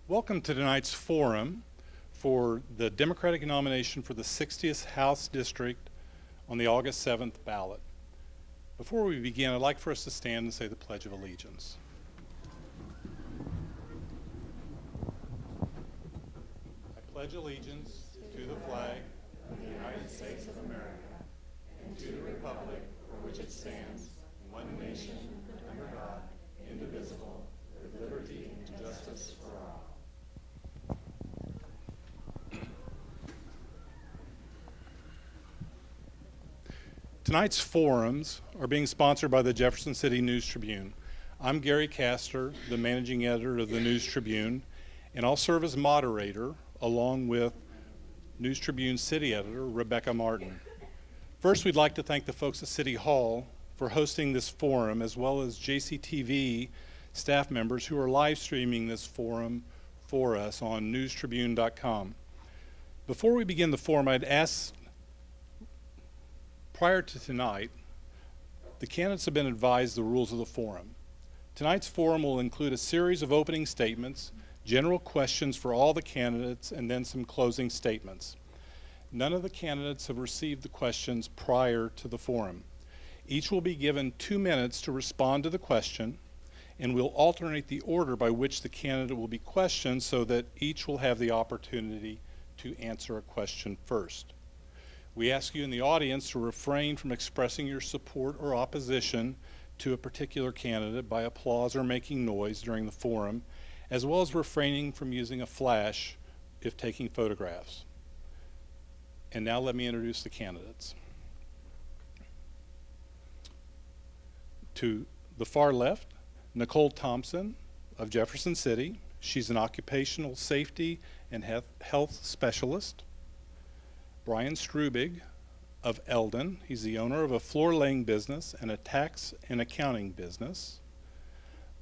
Welcome to tonight's forum for the Democratic nomination for the 60th House District on the August 7th ballot. Before we begin, I'd like for us to stand and say the Pledge of Allegiance. I pledge allegiance to the flag of the United States of America and to the republic for which it stands, one nation, under God, indivisible, with liberty and justice for all. Tonight's forums are being sponsored by the Jefferson City News Tribune. I'm Gary Castor, the managing editor of the News Tribune, and I'll serve as moderator along with News Tribune city editor Rebecca Martin. First, we'd like to thank the folks at City Hall for hosting this forum, as well as JCTV staff members who are live streaming this forum for us on newstribune.com. Before we begin the forum, I'd ask, prior to tonight, the candidates have been advised the rules of the forum. Tonight's forum will include a series of opening statements, general questions for all the candidates, and then some closing statements. None of the candidates have received the questions prior to the forum. Each will be given 2 minutes to respond to the question, and we'll alternate the order by which the candidate will be questioned so that each will have the opportunity to answer a question first. We ask you in the audience to refrain from expressing your support or opposition to a particular candidate by applause or making noise during the forum, as well as refraining from using a flash if taking photographs. And now let me introduce the candidates. To the far left, Nicole Thompson of Jefferson City. She's an occupational safety and health specialist. Bryan Streebek of Eldon. He's the owner of a floor-laying business and a tax and accounting business.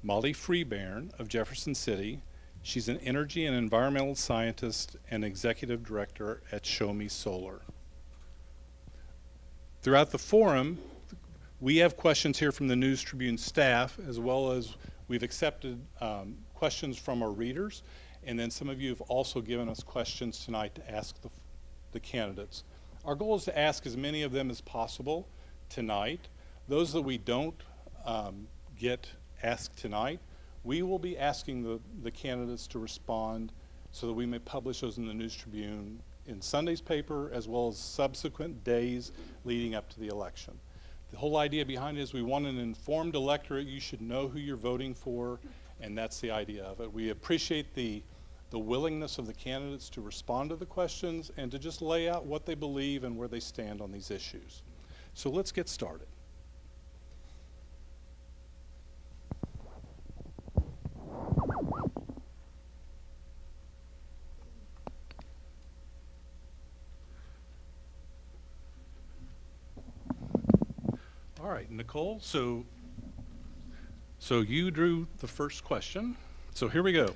Molly Freebairn of Jefferson City. She's an energy and environmental scientist and executive director at Show Me Solar. Throughout the forum, we have questions here from the News Tribune staff, as well as we've accepted questions from our readers, and then some of you have also given us questions tonight to ask the candidates. Our goal is to ask as many of them as possible tonight. Those that we don't get asked tonight, we will be asking the candidates to respond so that we may publish those in the News Tribune in Sunday's paper, as well as subsequent days leading up to the election. The whole idea behind it is we want an informed electorate. You should know who you're voting for, and that's the idea of it. We appreciate the willingness of the candidates to respond to the questions and to just lay out what they believe and where they stand on these issues. So let's get started. All right, Nicole, so you drew the first question. So here we go.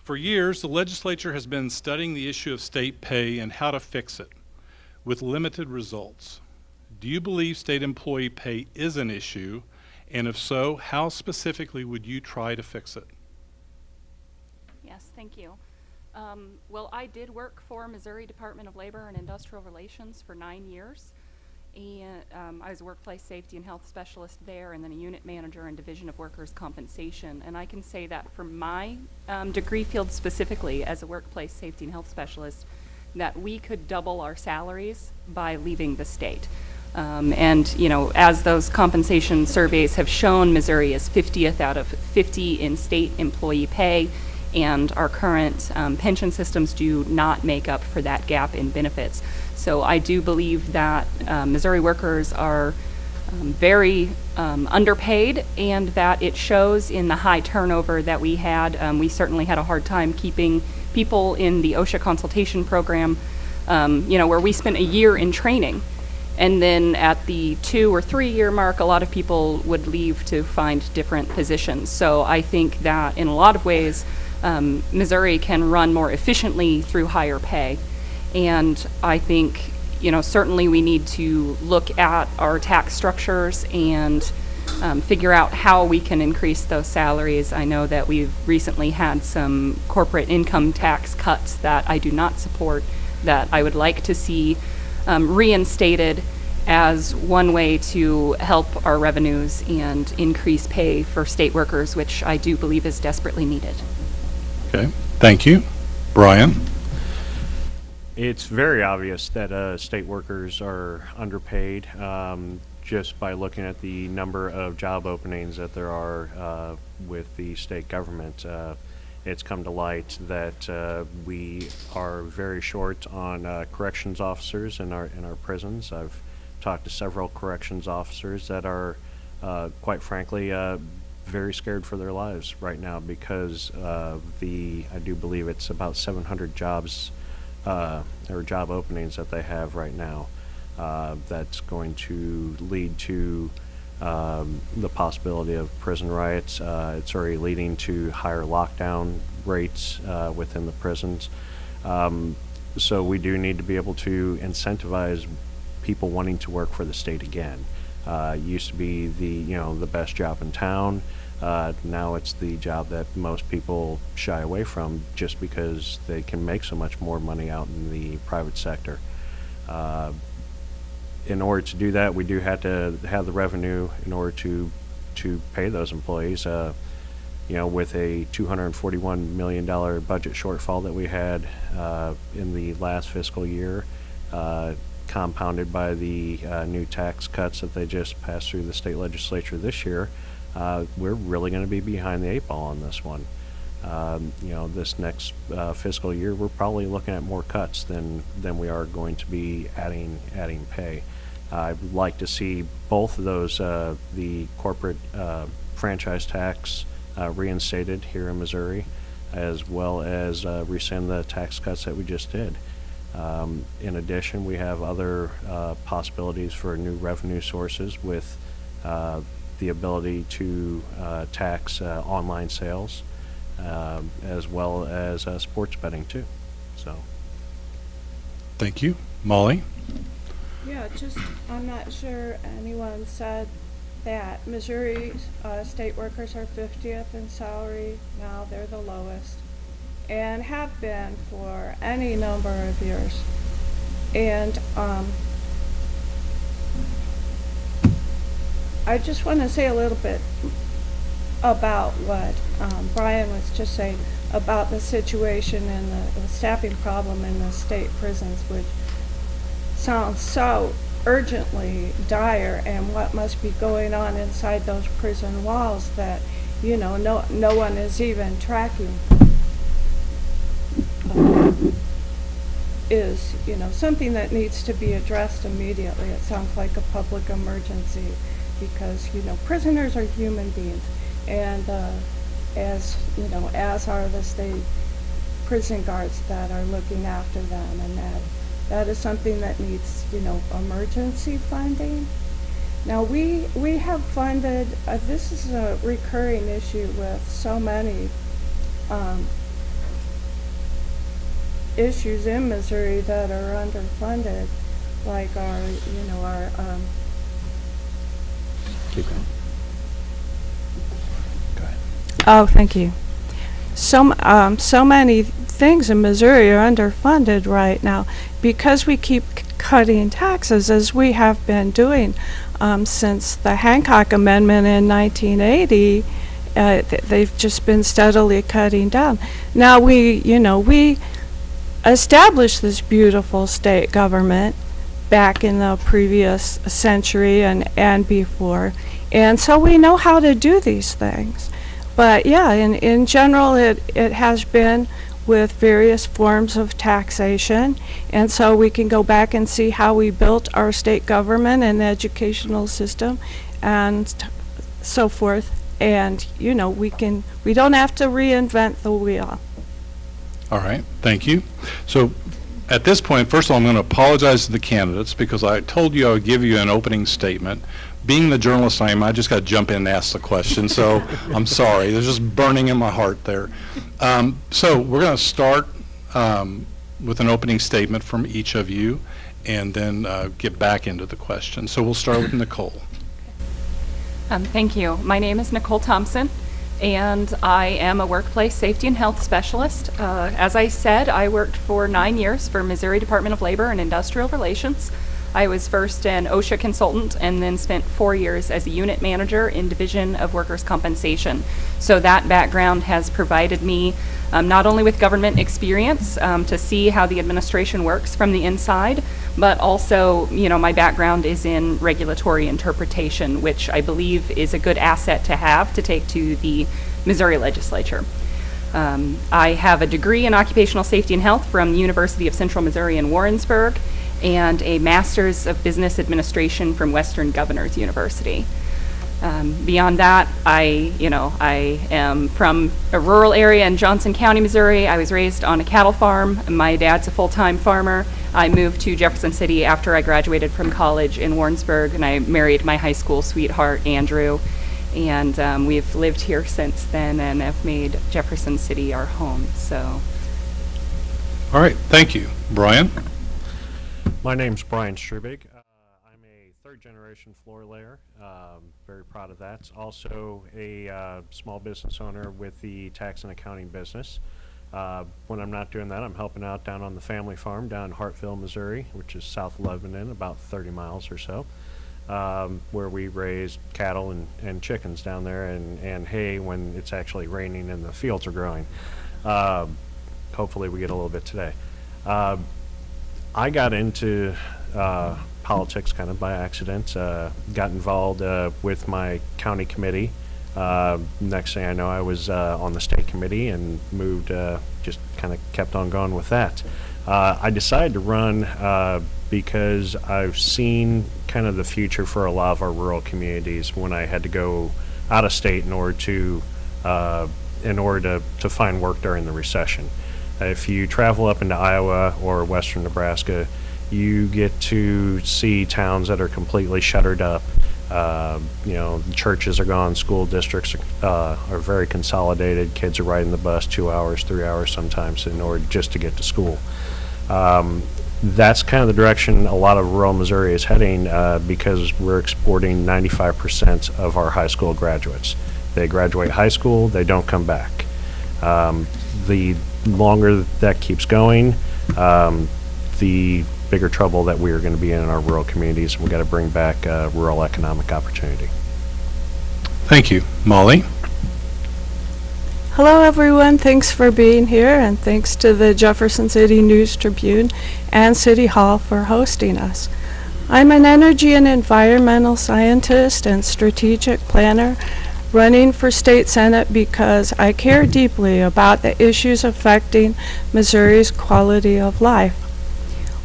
For years, the legislature has been studying the issue of state pay and how to fix it, with limited results. Do you believe state employee pay is an issue? And if so, how specifically would you try to fix it? Yes, thank you. Well, I did work for Missouri Department of Labor and Industrial Relations for 9 years. And I was a workplace safety and health specialist there, and then a unit manager in Division of Workers' Compensation. And I can say that for my degree field specifically, as a workplace safety and health specialist, that we could double our salaries by leaving the state. And you know, as those compensation surveys have shown, Missouri is 50th out of 50 in state employee pay, and our current pension systems do not make up for that gap in benefits. So I do believe that Missouri workers are very underpaid, and that it shows in the high turnover that we had. We certainly had a hard time keeping people in the OSHA consultation program, you know, where we spent a year in training. And then at the 2 or 3 year mark, a lot of people would leave to find different positions. So I think that in a lot of ways, Missouri can run more efficiently through higher pay. And I think, you know, certainly we need to look at our tax structures and figure out how we can increase those salaries. I know that we've recently had some corporate income tax cuts that I do not support, that I would like to see reinstated as one way to help our revenues and increase pay for state workers, which I do believe is desperately needed. Okay, thank you. Bryan? It's very obvious that state workers are underpaid just by looking at the number of job openings that there are with the state government. It's come to light that we are very short on corrections officers in our prisons. I've talked to several corrections officers that are, quite frankly, very scared for their lives right now because of I do believe it's about 700 jobs or job openings that they have right now. That's going to lead to the possibility of prison riots. It's already leading to higher lockdown rates within the prisons. So we do need to be able to incentivize people wanting to work for the state again. It used to be the best job in town. Now it's the job that most people shy away from just because they can make so much more money out in the private sector. In order to do that, we do have to have the revenue in order to pay those employees. With a $241 million budget shortfall that we had in the last fiscal year, compounded by the new tax cuts that they just passed through the state legislature this year, we're really going to be behind the 8 ball on this one. This next fiscal year, we're probably looking at more cuts than we are going to be adding pay. I'd like to see both of those, the corporate franchise tax reinstated here in Missouri, as well as rescind the tax cuts that we just did. In addition, we have other possibilities for new revenue sources with the ability to tax online sales, as well as sports betting too. So, Thank you. Molly? Yeah, I'm not sure anyone said that Missouri state workers are 50th in salary. Now they're the lowest and have been for any number of years. And I just want to say a little bit about what Bryan was just saying about the situation and the staffing problem in the state prisons, which sounds so urgently dire, and what must be going on inside those prison walls that no one is even tracking is something that needs to be addressed immediately. It sounds like a public emergency because prisoners are human beings, and as are the state prison guards that are looking after them, and that is something that needs emergency funding. Now we have funded, this is a recurring issue with so many issues in Missouri that are underfunded, like our Keep going. Go ahead. oh, thank you. So many things in Missouri are underfunded right now because we keep cutting taxes, as we have been doing since the Hancock Amendment in 1980. They've just been steadily cutting down. Now we established this beautiful state government back in the previous century and before, and so we know how to do these things. But yeah, in general, it has been with various forms of taxation, and so we can go back and see how we built our state government and educational system and so forth, and we don't have to reinvent the wheel. All right, thank you. So at this point, first of all, I'm going to apologize to the candidates because I told you I would give you an opening statement. Being the journalist I am, I just got to jump in and ask the question, so I'm sorry. There's just burning in my heart there. So we're going to start with an opening statement from each of you and then get back into the question. So we'll start with Nicole. Thank you. My name is Nicole Thompson, and I am a workplace safety and health specialist. As I said, I worked for 9 years for Missouri Department of Labor and Industrial Relations. I was first an OSHA consultant and then spent 4 years as a unit manager in Division of Workers' Compensation. So that background has provided me not only with government experience to see how the administration works from the inside, but also, my background is in regulatory interpretation, which I believe is a good asset to have to take to the Missouri legislature. I have a degree in occupational safety and health from the University of Central Missouri in Warrensburg and a master's of business administration from Western Governors University. Beyond that, I am from a rural area in Johnson County, Missouri. I was raised on a cattle farm. My dad's a full-time farmer. I moved to Jefferson City after I graduated from college in Warrensburg, and I married my high school sweetheart, Andrew. And we've lived here since then and have made Jefferson City our home. So. All right, thank you. Bryan? My name's Bryan Streebek. I'm a third-generation floor layer. Very proud of that. Also a small business owner with the tax and accounting business. When I'm not doing that, I'm helping out down on the family farm down in Hartville, Missouri, which is south of Lebanon, about 30 miles or so, where we raise cattle and chickens down there and hay when it's actually raining and the fields are growing. Hopefully we get a little bit today. I got into politics kind of by accident, got involved with my county committee. Next thing I know, I was on the state committee and moved, just kind of kept on going with that. I decided to run because I've seen kind of the future for a lot of our rural communities when I had to go out of state in order to find work during the recession. If you travel up into Iowa or western Nebraska, you get to see towns that are completely shuttered up. Churches are gone, school districts are very consolidated. Kids are riding the bus 2 hours, 3 hours sometimes in order just to get to school. That's kind of the direction a lot of rural Missouri is heading because we're exporting 95% of our high school graduates. They graduate high school, they don't come back. The longer that keeps going, the bigger trouble that we are going to be in our rural communities. We've got to bring back rural economic opportunity. Thank you. Molly? Hello everyone, thanks for being here, and thanks to the Jefferson City News Tribune and City Hall for hosting us. I'm an energy and environmental scientist and strategic planner running for state senate because I care deeply about the issues affecting Missouri's quality of life.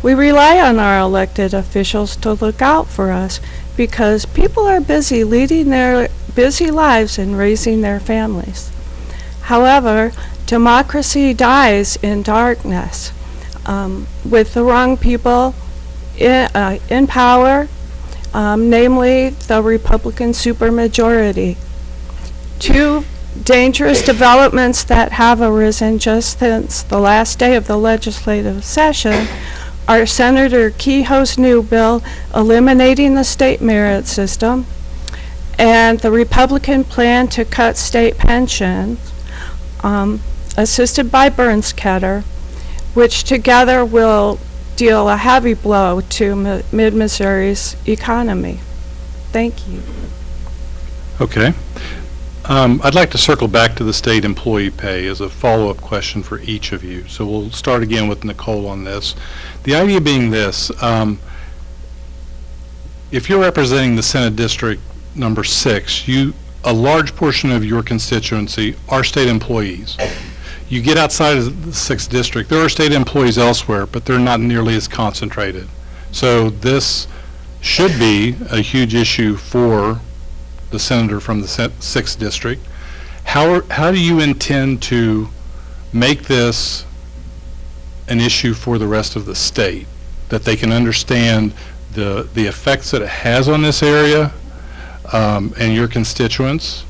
We rely on our elected officials to look out for us because people are busy leading their busy lives and raising their families. However, democracy dies in darkness with the wrong people in power, namely the Republican supermajority. Two dangerous developments that have arisen just since the last day of the legislative session are Senator Kehoe's new bill eliminating the state merit system and the Republican plan to cut state pensions, assisted by Bernstein, which together will deal a heavy blow to mid-Missouri's economy. Thank you. Okay. I'd like to circle back to the state employee pay as a follow-up question for each of you. So we'll start again with Nicole on this. The idea being this, if you're representing the Senate District number 6, a large portion of your constituency are state employees. You get outside of the 6th District, there are state employees elsewhere, but they're not nearly as concentrated. So this should be a huge issue for the senator from the 6th District. How do you intend to make this an issue for the rest of the state, that they can understand the effects that it has on this area and your constituents,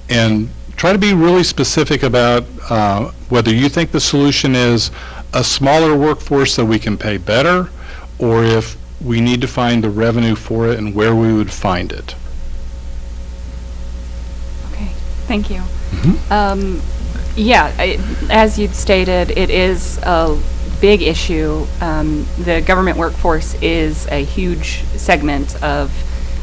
and try to be really specific about whether you think the solution is a smaller workforce that we can pay better, or if we need to find the revenue for it and where we would find it? Thank you. As you'd stated, it is a big issue. The government workforce is a huge segment of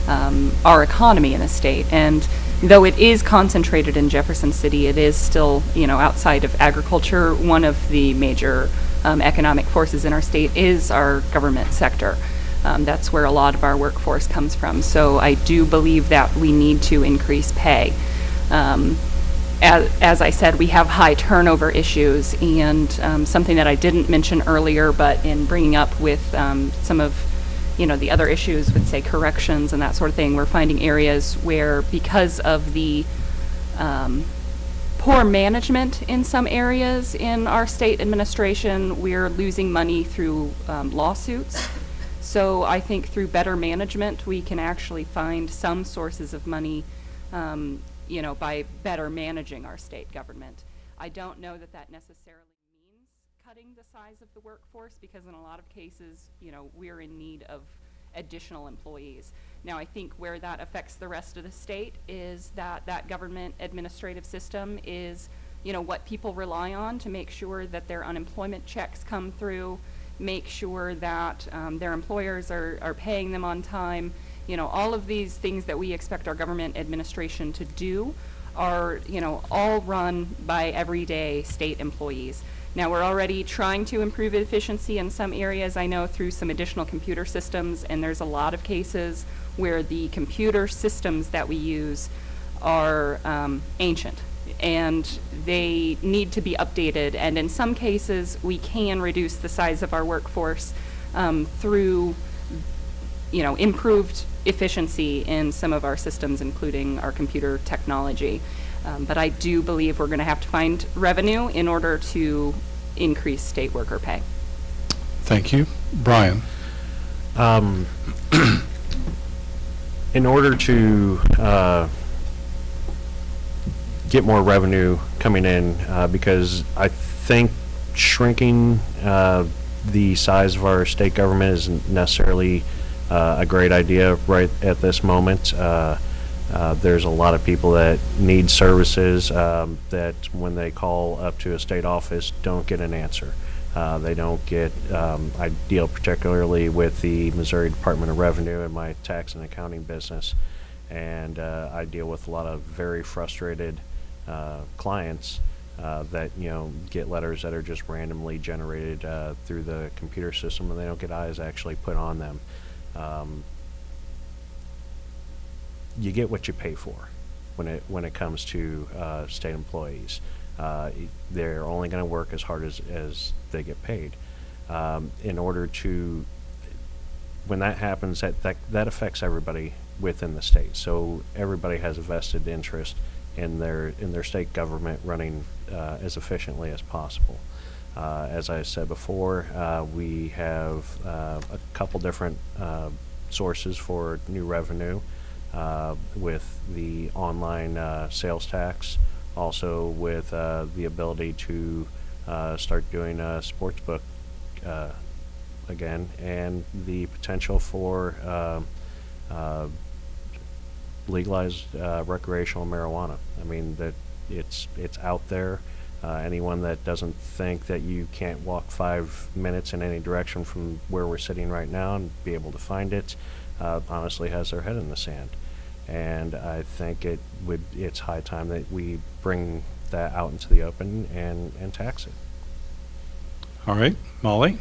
our economy in the state, and though it is concentrated in Jefferson City, it is still, outside of agriculture, one of the major economic forces in our state is our government sector. That's where a lot of our workforce comes from. So I do believe that we need to increase pay. As I said, we have high turnover issues, and something that I didn't mention earlier, but in bringing up with some of the other issues with, say, corrections and that sort of thing, we're finding areas where, because of the poor management in some areas in our state administration, we're losing money through lawsuits. So I think through better management, we can actually find some sources of money, by better managing our state government. I don't know that that necessarily means cutting the size of the workforce, because in a lot of cases, we're in need of additional employees. Now, I think where that affects the rest of the state is that government administrative system is, what people rely on to make sure that their unemployment checks come through, make sure that their employers are paying them on time. All of these things that we expect our government administration to do are, all run by everyday state employees. Now, we're already trying to improve efficiency in some areas, I know, through some additional computer systems, and there's a lot of cases where the computer systems that we use are ancient, and they need to be updated. And in some cases, we can reduce the size of our workforce through, improved efficiency in some of our systems, including our computer technology. But I do believe we're going to have to find revenue in order to increase state worker pay. Thank you. Bryan. In order to get more revenue coming in, because I think shrinking the size of our state government isn't necessarily a great idea right at this moment. There's a lot of people that need services that when they call up to a state office don't get an answer. They don't get, I deal particularly with the Missouri Department of Revenue in my tax and accounting business, and I deal with a lot of very frustrated clients that get letters that are just randomly generated through the computer system, and they don't get eyes actually put on them. You get what you pay for when it comes to state employees. They're only going to work as hard as they get paid. In order to, when that happens, that affects everybody within the state. So everybody has a vested interest in their state government running as efficiently as possible. As I said before, we have a couple different sources for new revenue. With the online sales tax, also with the ability to start doing a sports book again, and the potential for legalized recreational marijuana. I mean, that it's out there. Anyone that doesn't think that you can't walk 5 minutes in any direction from where we're sitting right now and be able to find it, honestly has their head in the sand. And I think it's high time that we bring that out into the open and tax it. All right, Molly.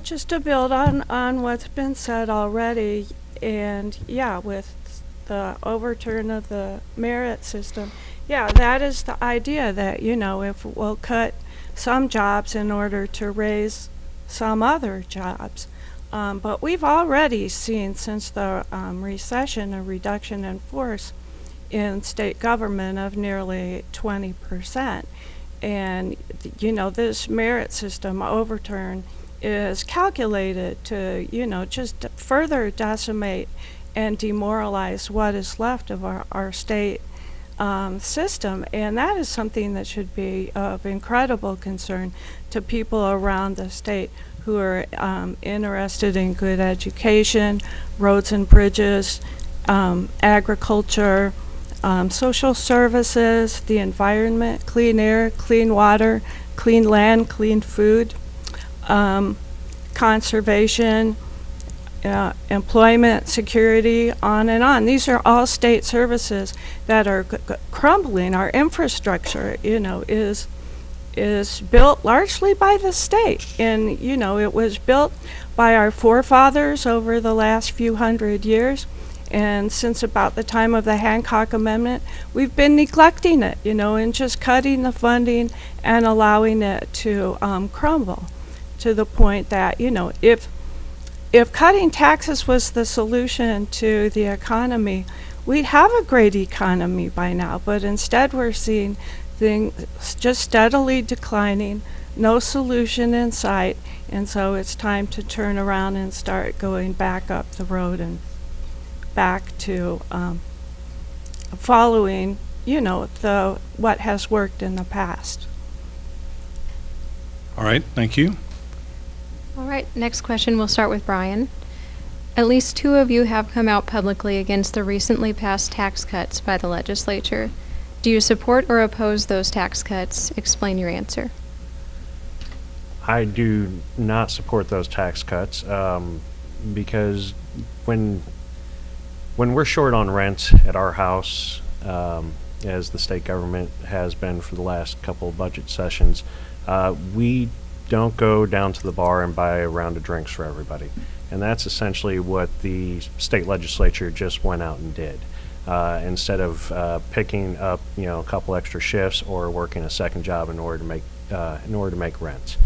Just to build on what's been said already, and with the overturn of the merit system, that is the idea that, if we'll cut some jobs in order to raise some other jobs. But we've already seen since the recession a reduction in force in state government of nearly 20%. And, this merit system overturn is calculated to, just further decimate and demoralize what is left of our state system. And that is something that should be of incredible concern to people around the state who are interested in good education, roads and bridges, agriculture, social services, the environment, clean air, clean water, clean land, clean food, conservation, employment, security, on and on. These are all state services that are crumbling. Our infrastructure, is built largely by the state. And, it was built by our forefathers over the last few hundred years. And since about the time of the Hancock Amendment, we've been neglecting it, and just cutting the funding and allowing it to crumble to the point that, if cutting taxes was the solution to the economy, we'd have a great economy by now. But instead we're seeing things just steadily declining, no solution in sight, and so it's time to turn around and start going back up the road and back to following, what has worked in the past. All right, thank you. All right, next question, we'll start with Bryan. At least two of you have come out publicly against the recently passed tax cuts by the legislature. Do you support or oppose those tax cuts? Explain your answer. I do not support those tax cuts because when we're short on rent at our house, as the state government has been for the last couple of budget sessions, we don't go down to the bar and buy a round of drinks for everybody. And that's essentially what the state legislature just went out and did. Instead of picking up, a couple extra shifts or working a second job in order to make rent.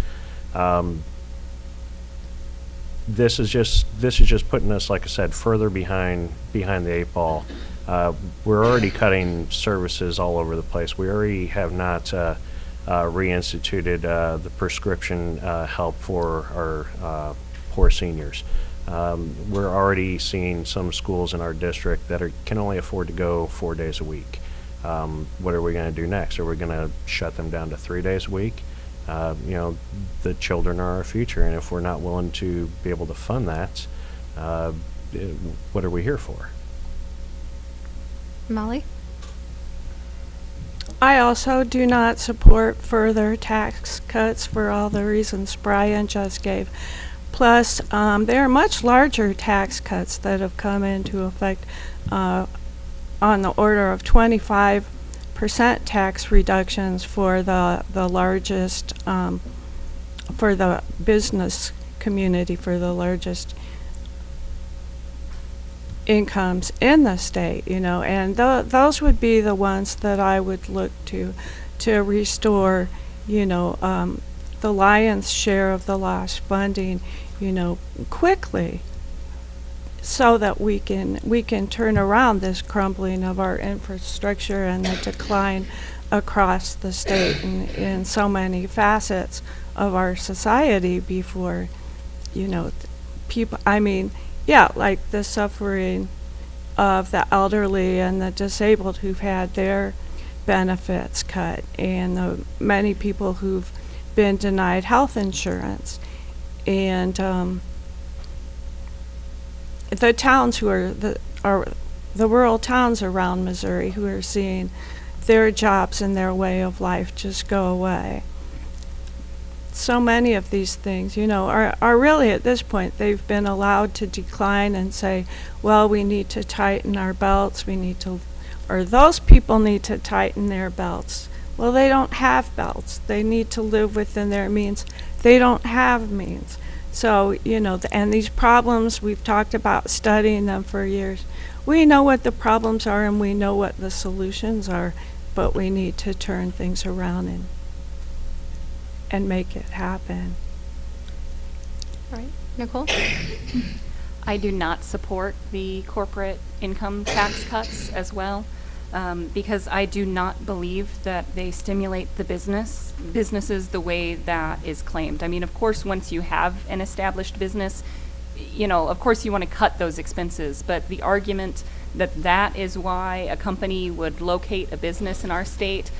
This is just putting us, like I said, further behind the eight ball. We're already cutting services all over the place. We already have not reinstituted the prescription help for our poor seniors. We're already seeing some schools in our district that can only afford to go 4 days a week. What are we going to do next? Are we going to shut them down to 3 days a week? The children are our future, and if we're not willing to be able to fund that, what are we here for? Molly? I also do not support further tax cuts for all the reasons Bryan just gave. Plus, there are much larger tax cuts that have come into effect on the order of 25% tax reductions for the largest, for the business community, for the largest incomes in the state, and those would be the ones that I would look to restore, the lion's share of the lost funding, quickly, so that we can turn around this crumbling of our infrastructure and the decline across the state in so many facets of our society before, people, like the suffering of the elderly and the disabled who've had their benefits cut, and the many people who've been denied health insurance, and the towns who are the rural towns around Missouri who are seeing their jobs and their way of life just go away. So many of these things, are really at this point, they've been allowed to decline and say, well, we need to tighten our belts, or those people need to tighten their belts. Well, they don't have belts. They need to live within their means. They don't have means. So, and these problems, we've talked about studying them for years. We know what the problems are and we know what the solutions are, but we need to turn things around and make it happen. All right, Nicole? I do not support the corporate income tax cuts as well, because I do not believe that they stimulate the businesses the way that is claimed. I mean, of course, once you have an established business, of course you want to cut those expenses, but the argument that is why a company would locate a business in our state,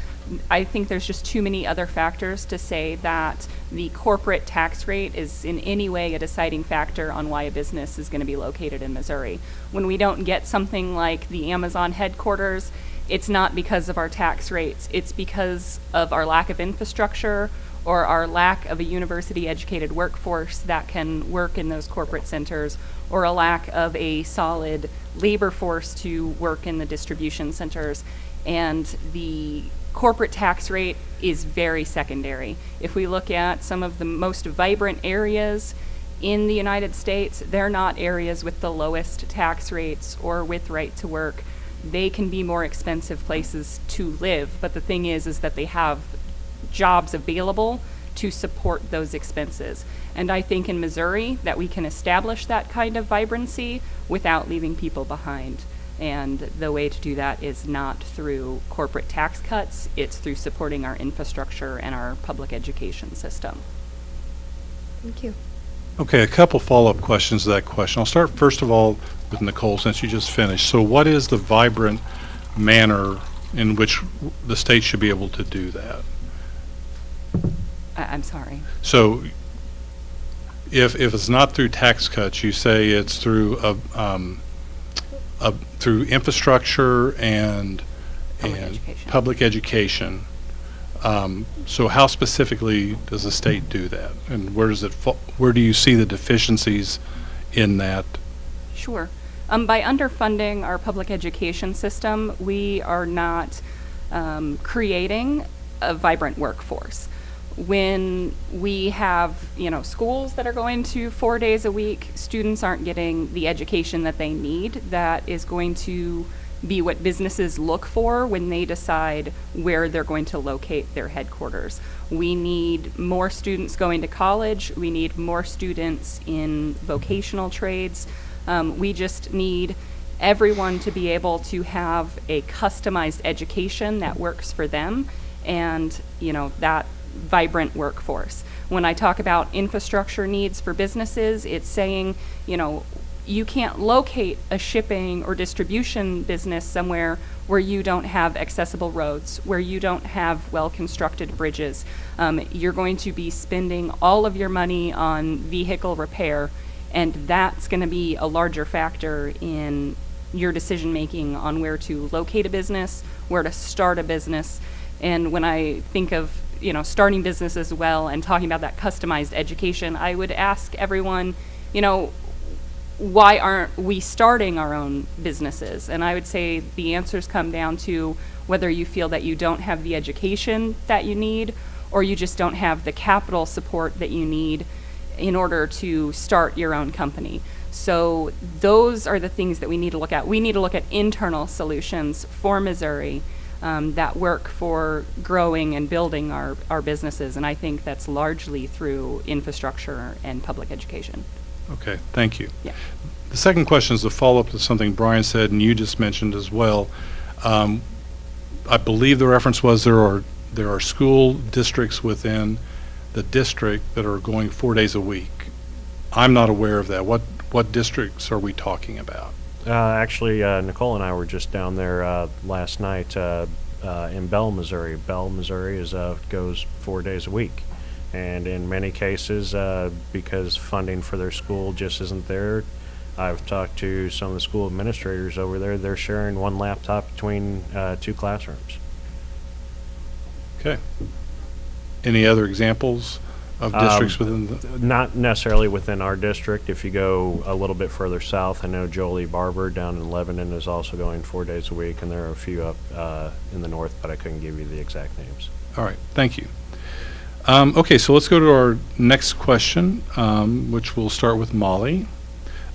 I think there's just too many other factors to say that the corporate tax rate is in any way a deciding factor on why a business is going to be located in Missouri. When we don't get something like the Amazon headquarters it's not because of our tax rates. It's because of our lack of infrastructure or our lack of a university-educated workforce that can work in those corporate centers, or a lack of a solid labor force to work in the distribution centers. And the corporate tax rate is very secondary. If we look at some of the most vibrant areas in the United States, they're not areas with the lowest tax rates or with right to work. They can be more expensive places to live, but the thing is that they have jobs available to support those expenses. And I think in Missouri that we can establish that kind of vibrancy without leaving people behind. And the way to do that is not through corporate tax cuts, it's through supporting our infrastructure and our public education system. Thank you. Okay, a couple follow-up questions to that question. I'll start first of all with Nicole, since you just finished. So what is the vibrant manner in which the state should be able to do that? I'm sorry. So if it's not through tax cuts, you say it's through through infrastructure and public education. So how specifically does the state do that, and where does it where do you see the deficiencies in that? Sure. By underfunding our public education system, we are not creating a vibrant workforce. When we have, schools that are going to 4 days a week, students aren't getting the education that they need. That is going to be what businesses look for when they decide where they're going to locate their headquarters. We need more students going to college. We need more students in vocational trades. We just need everyone to be able to have a customized education that works for them, and that vibrant workforce. When I talk about infrastructure needs for businesses, it's saying, you can't locate a shipping or distribution business somewhere where you don't have accessible roads, where you don't have well-constructed bridges. You're going to be spending all of your money on vehicle repair, and that's going to be a larger factor in your decision-making on where to locate a business, where to start a business. And when I think of starting business as well and talking about that customized education, I would ask everyone, why aren't we starting our own businesses? And I would say the answers come down to whether you feel that you don't have the education that you need, or you just don't have the capital support that you need in order to start your own company. So those are the things that we need to look at. We need to look at internal solutions for Missouri that work for growing and building our businesses, and I think that's largely through infrastructure and public education. Okay, thank you. Yeah. The second question is a follow-up to something Bryan said and you just mentioned as well. I believe the reference was there are school districts within the district that are going 4 days a week. I'm not aware of that. What districts are we talking about? Actually, Nicole and I were just down there last night in Bell, Missouri. Bell, Missouri goes 4 days a week. And in many cases, because funding for their school just isn't there, I've talked to some of the school administrators over there. They're sharing one laptop between 2 classrooms. Okay. Any other examples of districts within the? Not necessarily within our district. If you go a little bit further south, I know Jolie Barber down in Lebanon is also going 4 days a week, and there are a few up in the north, but I couldn't give you the exact names. All right, thank you. Okay, so let's go to our next question, which we'll start with Molly.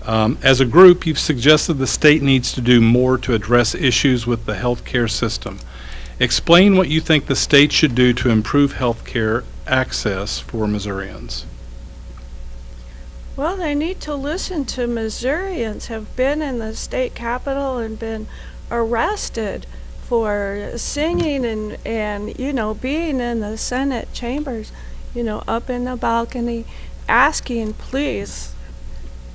As a group, you've suggested the state needs to do more to address issues with the healthcare system. Explain what you think the state should do to improve healthcare access for Missourians. Well, they need to listen to Missourians have been in the state capitol and been arrested for singing and being in the Senate chambers, up in the balcony, asking please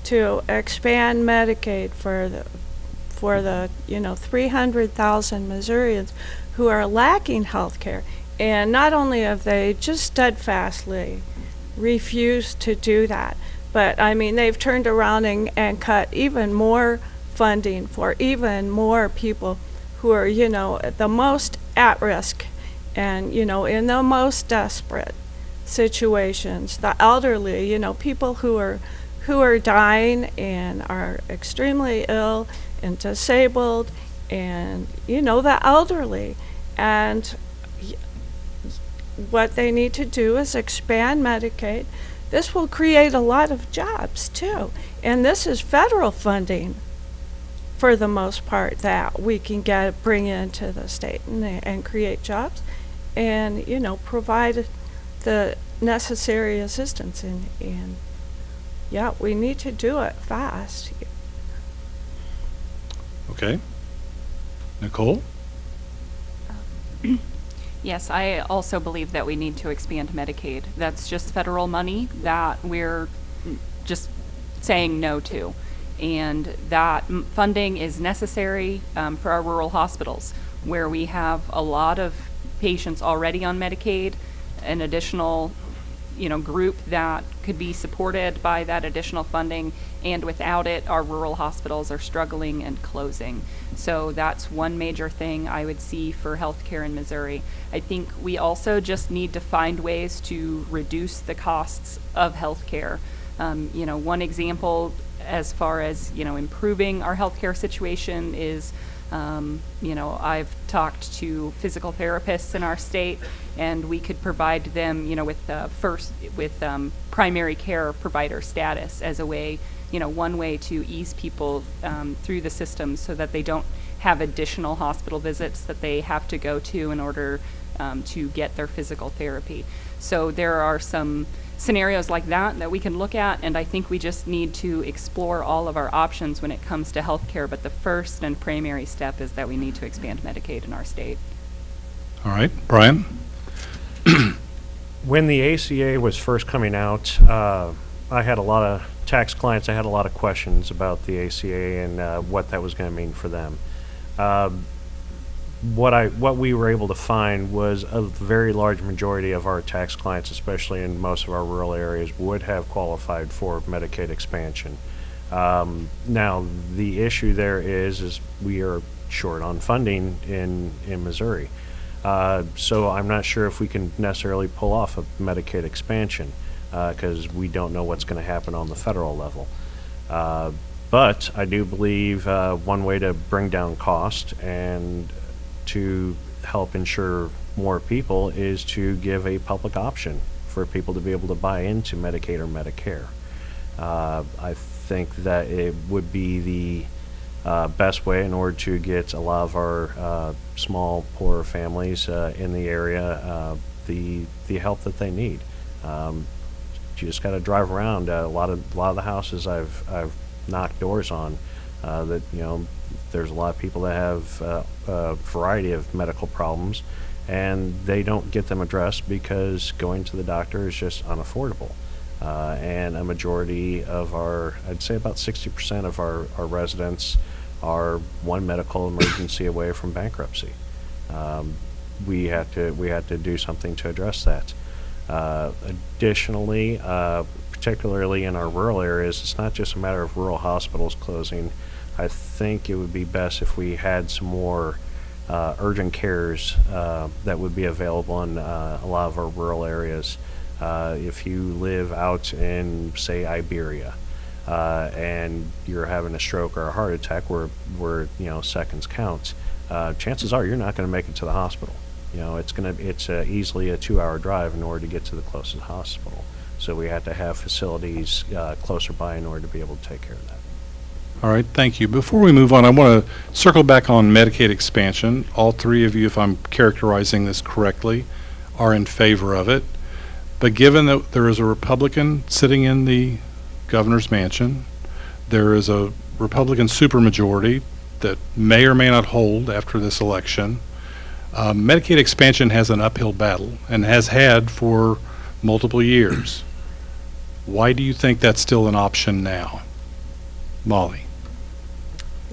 to expand Medicaid for the 300,000 Missourians who are lacking health care. And not only have they just steadfastly refused to do that, but they've turned around and cut even more funding for even more people who are, you know, the most at risk and, you know, in the most desperate situations, the elderly, you know, people who are dying and are extremely ill and disabled, and, you know, the elderly. And what they need to do is expand Medicaid. This will create a lot of jobs too, and this is federal funding for the most part that we can bring into the state and create jobs, and, you know, provide the necessary assistance. And yeah, we need to do it fast. Okay. Nicole? Yes, I also believe that we need to expand Medicaid. That's just federal money that we're just saying no to. And that funding is necessary for our rural hospitals, where we have a lot of patients already on Medicaid, an additional, you know, group that could be supported by that additional funding, and without it, our rural hospitals are struggling and closing. So that's one major thing I would see for healthcare in Missouri. I think we also just need to find ways to reduce the costs of healthcare. You know, one example as far as, you know, improving our healthcare situation is, you know, I've talked to physical therapists in our state, and we could provide them, you know, with primary care provider status as a way, you know, one way to ease people through the system so that they don't have additional hospital visits that they have to go to in order to get their physical therapy. So there are some scenarios like that we can look at, and I think we just need to explore all of our options when it comes to healthcare, but the first and primary step is that we need to expand Medicaid in our state. All right. Bryan? When the ACA was first coming out, I had a lot of tax clients. I had a lot of questions about the ACA and what that was going to mean for them. What we were able to find was a very large majority of our tax clients, especially in most of our rural areas, would have qualified for Medicaid expansion. Now, the issue there is we are short on funding in Missouri. So I'm not sure if we can necessarily pull off a Medicaid expansion because we don't know what's going to happen on the federal level. But I do believe one way to bring down cost and to help ensure more people is to give a public option for people to be able to buy into Medicaid or Medicare. I think that it would be the best way in order to get a lot of our small, poorer families in the area the help that they need. You just got to drive around. A lot of the houses I've knocked doors on that, you know, there's a lot of people that have a variety of medical problems, and they don't get them addressed because going to the doctor is just unaffordable. And a majority of I'd say about 60% of our residents are one medical emergency away from bankruptcy. We had to do something to address that. Additionally, particularly in our rural areas, it's not just a matter of rural hospitals closing. I think it would be best if we had some more urgent cares that would be available in a lot of our rural areas. If you live out in, say, Iberia, and you're having a stroke or a heart attack where you know, seconds count, chances are you're not going to make it to the hospital. You know, it's easily a 2-hour drive in order to get to the closest hospital. So we have to have facilities closer by in order to be able to take care of that. All right, thank you. Before we move on, I want to circle back on Medicaid expansion. All three of you, if I'm characterizing this correctly, are in favor of it. But given that there is a Republican sitting in the governor's mansion, there is a Republican supermajority that may or may not hold after this election, Medicaid expansion has an uphill battle and has had for multiple years. Why do you think that's still an option now? Molly?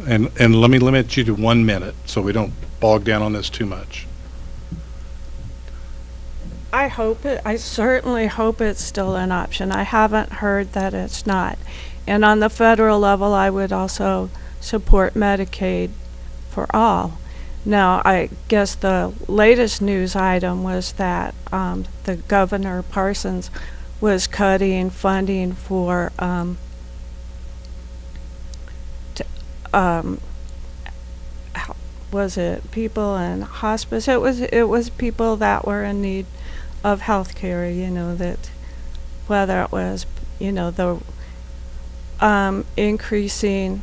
And let me limit you to 1 minute so we don't bog down on this too much. I certainly hope it's still an option. I haven't heard that it's not. And on the federal level, I would also support Medicaid for all. Now, I guess the latest news item was that the Governor Parsons was cutting funding for was it people in hospice? It was people that were in need of health care, you know, that whether it was, you know, the increasing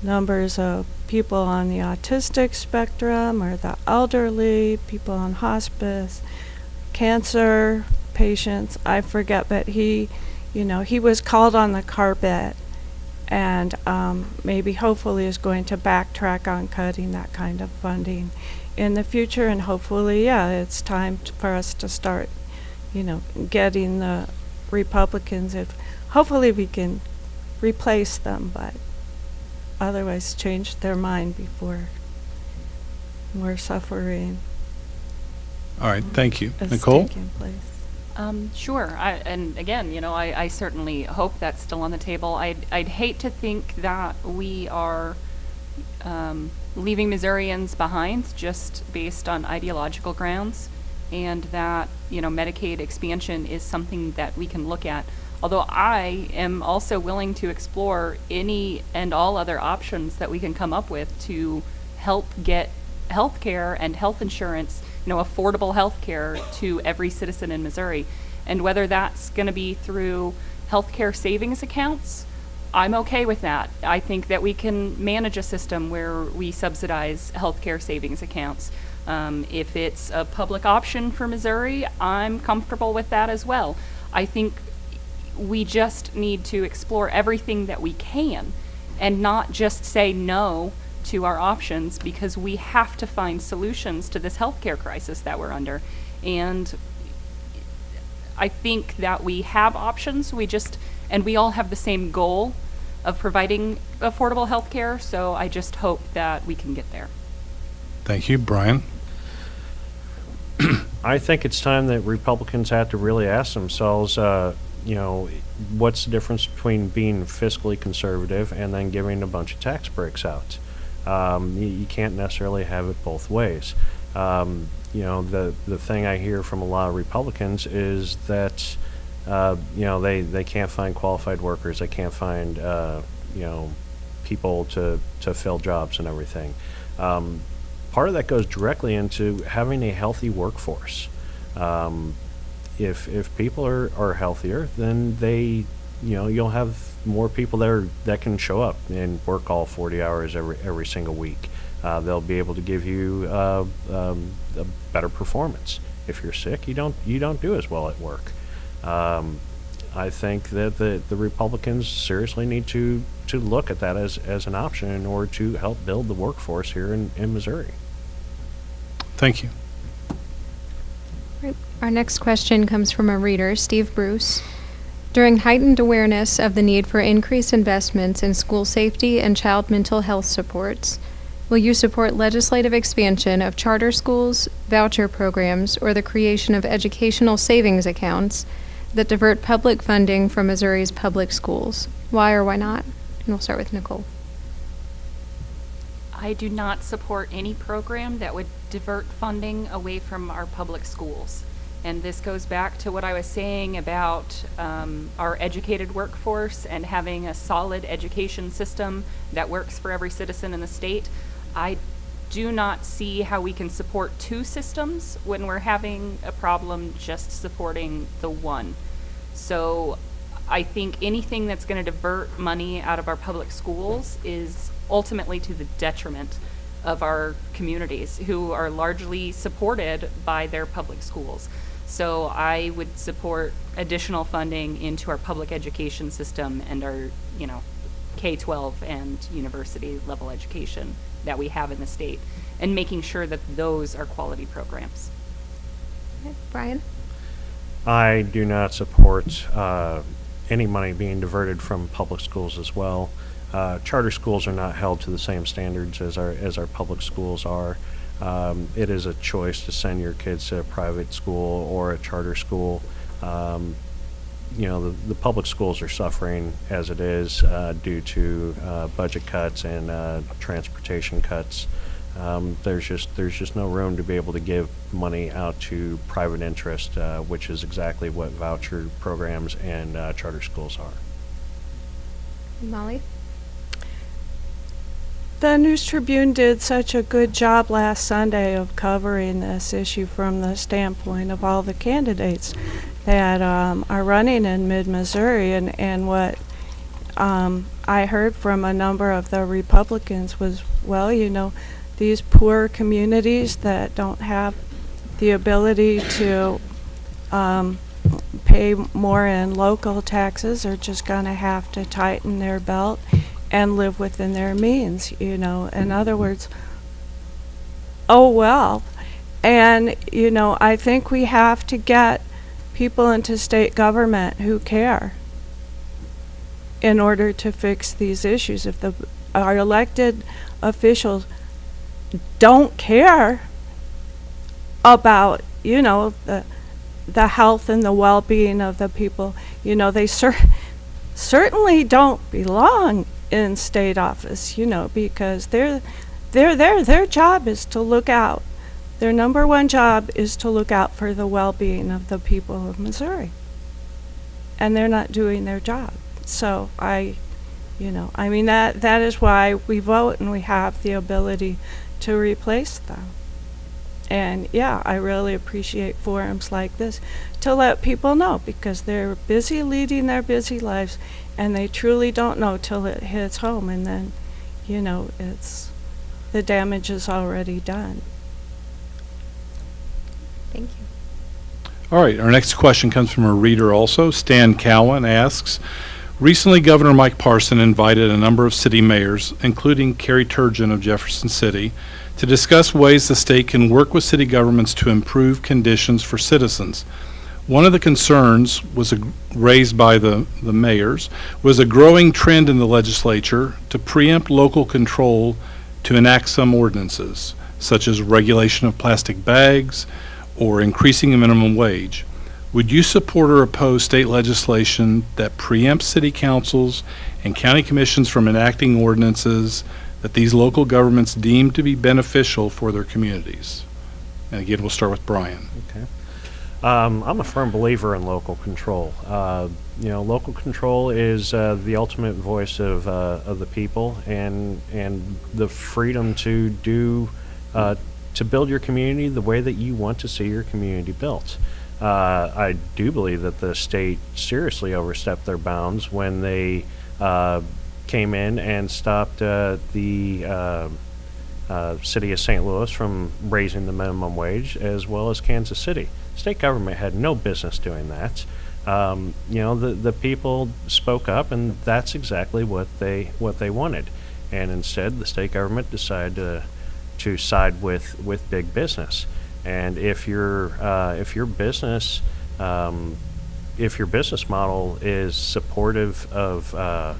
numbers of people on the autistic spectrum or the elderly, people on hospice, cancer patients, I forget, but he, you know, he was called on the carpet and maybe hopefully is going to backtrack on cutting that kind of funding in the future, and hopefully, yeah, it's time for us to start, you know, getting the Republicans, if hopefully we can replace them, but otherwise change their mind before more suffering All right, thank you. is Nicole? taking place. Sure. And again, you know, I certainly hope that's still on the table. I'd hate to think that we are leaving Missourians behind just based on ideological grounds, and that, you know, Medicaid expansion is something that we can look at. Although I am also willing to explore any and all other options that we can come up with to help get health care and health insurance, you know, affordable health care to every citizen in Missouri. And whether that's going to be through health care savings accounts, I'm okay with that. I think that we can manage a system where we subsidize health care savings accounts. If it's a public option for Missouri, I'm comfortable with that as well. I think we just need to explore everything that we can and not just say no to our options, because we have to find solutions to this healthcare crisis that we're under. And I think that we have options, and we all have the same goal of providing affordable healthcare, so I just hope that we can get there. Thank you. Bryan? I think it's time that Republicans have to really ask themselves, you know, what's the difference between being fiscally conservative and then giving a bunch of tax breaks out? You can't necessarily have it both ways. You know, the thing I hear from a lot of Republicans is that, you know, they can't find qualified workers. They can't find, you know, people to fill jobs and everything. Part of that goes directly into having a healthy workforce. If people are healthier, then you'll have more people that can show up and work all 40 hours every single week. They'll be able to give you a better performance. If you're sick, you don't do as well at work. I think that the Republicans seriously need to look at that as an option in order to help build the workforce here in Missouri. Thank you. Our next question comes from a reader, Steve Bruce. During heightened awareness of the need for increased investments in school safety and child mental health supports, will you support legislative expansion of charter schools, voucher programs, or the creation of educational savings accounts that divert public funding from Missouri's public schools? Why or why not? And we'll start with Nicole. I do not support any program that would divert funding away from our public schools. And this goes back to what I was saying about our educated workforce and having a solid education system that works for every citizen in the state. I do not see how we can support two systems when we're having a problem just supporting the one. So I think anything that's going to divert money out of our public schools is ultimately to the detriment of our communities, who are largely supported by their public schools. So I would support additional funding into our public education system and our, you know, K-12 and university level education that we have in the state, and making sure that those are quality programs. Okay. Bryan? I do not support any money being diverted from public schools as well. Charter schools are not held to the same standards as our public schools are. It is a choice to send your kids to a private school or a charter school. You know, the public schools are suffering as it is due to budget cuts and transportation cuts. There's just no room to be able to give money out to private interest, which is exactly what voucher programs and charter schools are. Molly? The News Tribune did such a good job last Sunday of covering this issue from the standpoint of all the candidates that are running in mid-Missouri, and what I heard from a number of the Republicans was, well, you know, these poor communities that don't have the ability to pay more in local taxes are just going to have to tighten their belt and live within their means, you know. In other words, oh well. And, you know, I think we have to get people into state government who care in order to fix these issues. If our elected officials don't care about, you know, the health and the well-being of the people, you know, they certainly don't belong in state office, you know, because their job is to look out. Their number one job is to look out for the well-being of the people of Missouri. And they're not doing their job. So I mean, that is why we vote and we have the ability to replace them. And yeah, I really appreciate forums like this to let people know, because they're busy leading their busy lives and they truly don't know till it hits home, and then, you know, the damage is already done. Thank you. All right, our next question comes from a reader also. Stan Cowan asks, recently Governor Mike Parson invited a number of city mayors, including Carrie Turgeon of Jefferson City, to discuss ways the state can work with city governments to improve conditions for citizens. One of the concerns was raised by the mayors was a growing trend in the legislature to preempt local control to enact some ordinances, such as regulation of plastic bags or increasing the minimum wage. Would you support or oppose state legislation that preempts city councils and county commissions from enacting ordinances that these local governments deem to be beneficial for their communities? And again, we'll start with Bryan. Okay. I'm a firm believer in local control. You know, local control is the ultimate voice of the people, and the freedom to build your community the way that you want to see your community built. I do believe that the state seriously overstepped their bounds when they came in and stopped the city of St. Louis from raising the minimum wage, as well as Kansas City. State government had no business doing that. You know, the people spoke up, and that's exactly what they wanted. And instead, the state government decided to side with big business. And if your business model is supportive of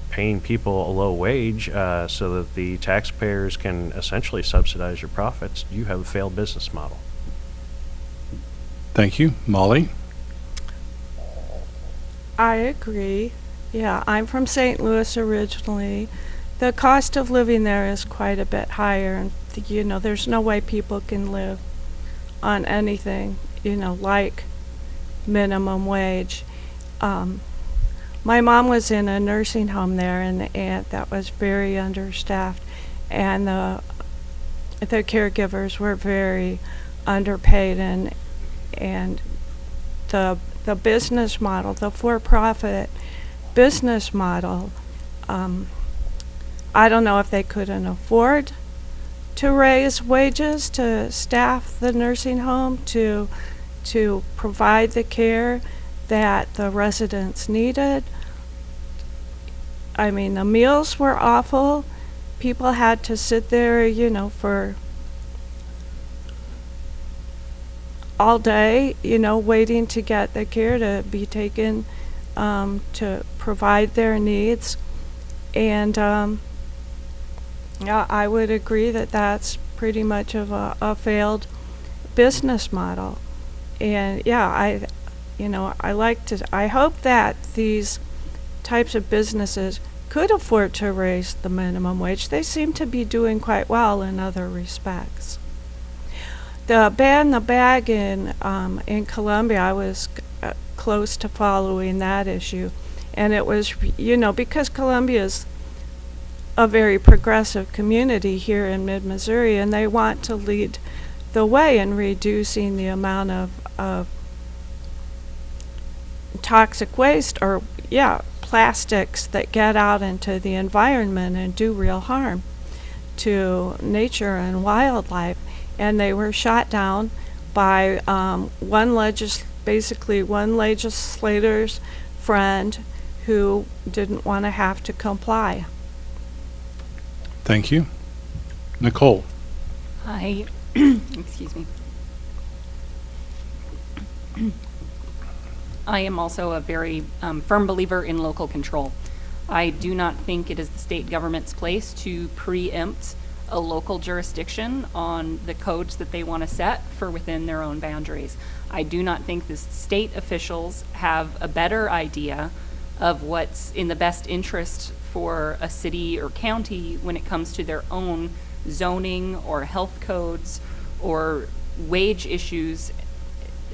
paying people a low wage so that the taxpayers can essentially subsidize your profits, you have a failed business model. Thank you. Molly? I agree. Yeah, I'm from St. Louis originally. The cost of living there is quite a bit higher, and you know, there's no way people can live on anything, you know, like minimum wage. My mom was in a nursing home there, and that was very understaffed, and the caregivers were very underpaid, and the business model, the for-profit business model, I don't know if they couldn't afford to raise wages to staff the nursing home to provide the care that the residents needed. I mean, the meals were awful. People had to sit there, you know, for all day, you know, waiting to get the care to be taken to provide their needs. And yeah, I would agree that that's pretty much of a failed business model. And yeah, I hope that these types of businesses could afford to raise the minimum wage. They seem to be doing quite well in other respects. The ban the bag in Columbia, I was close to following that issue, and it was, because Columbia's a very progressive community here in mid-Missouri, and they want to lead the way in reducing the amount of toxic waste, or plastics that get out into the environment and do real harm to nature and wildlife. And they were shot down by one legislator's friend who didn't want to have to comply. Thank you. Nicole? I, excuse me. I am also a very firm believer in local control. I do not think it is the state government's place to preempt a local jurisdiction on the codes that they want to set for within their own boundaries. I do not think the state officials have a better idea of what's in the best interest for a city or county when it comes to their own zoning or health codes or wage issues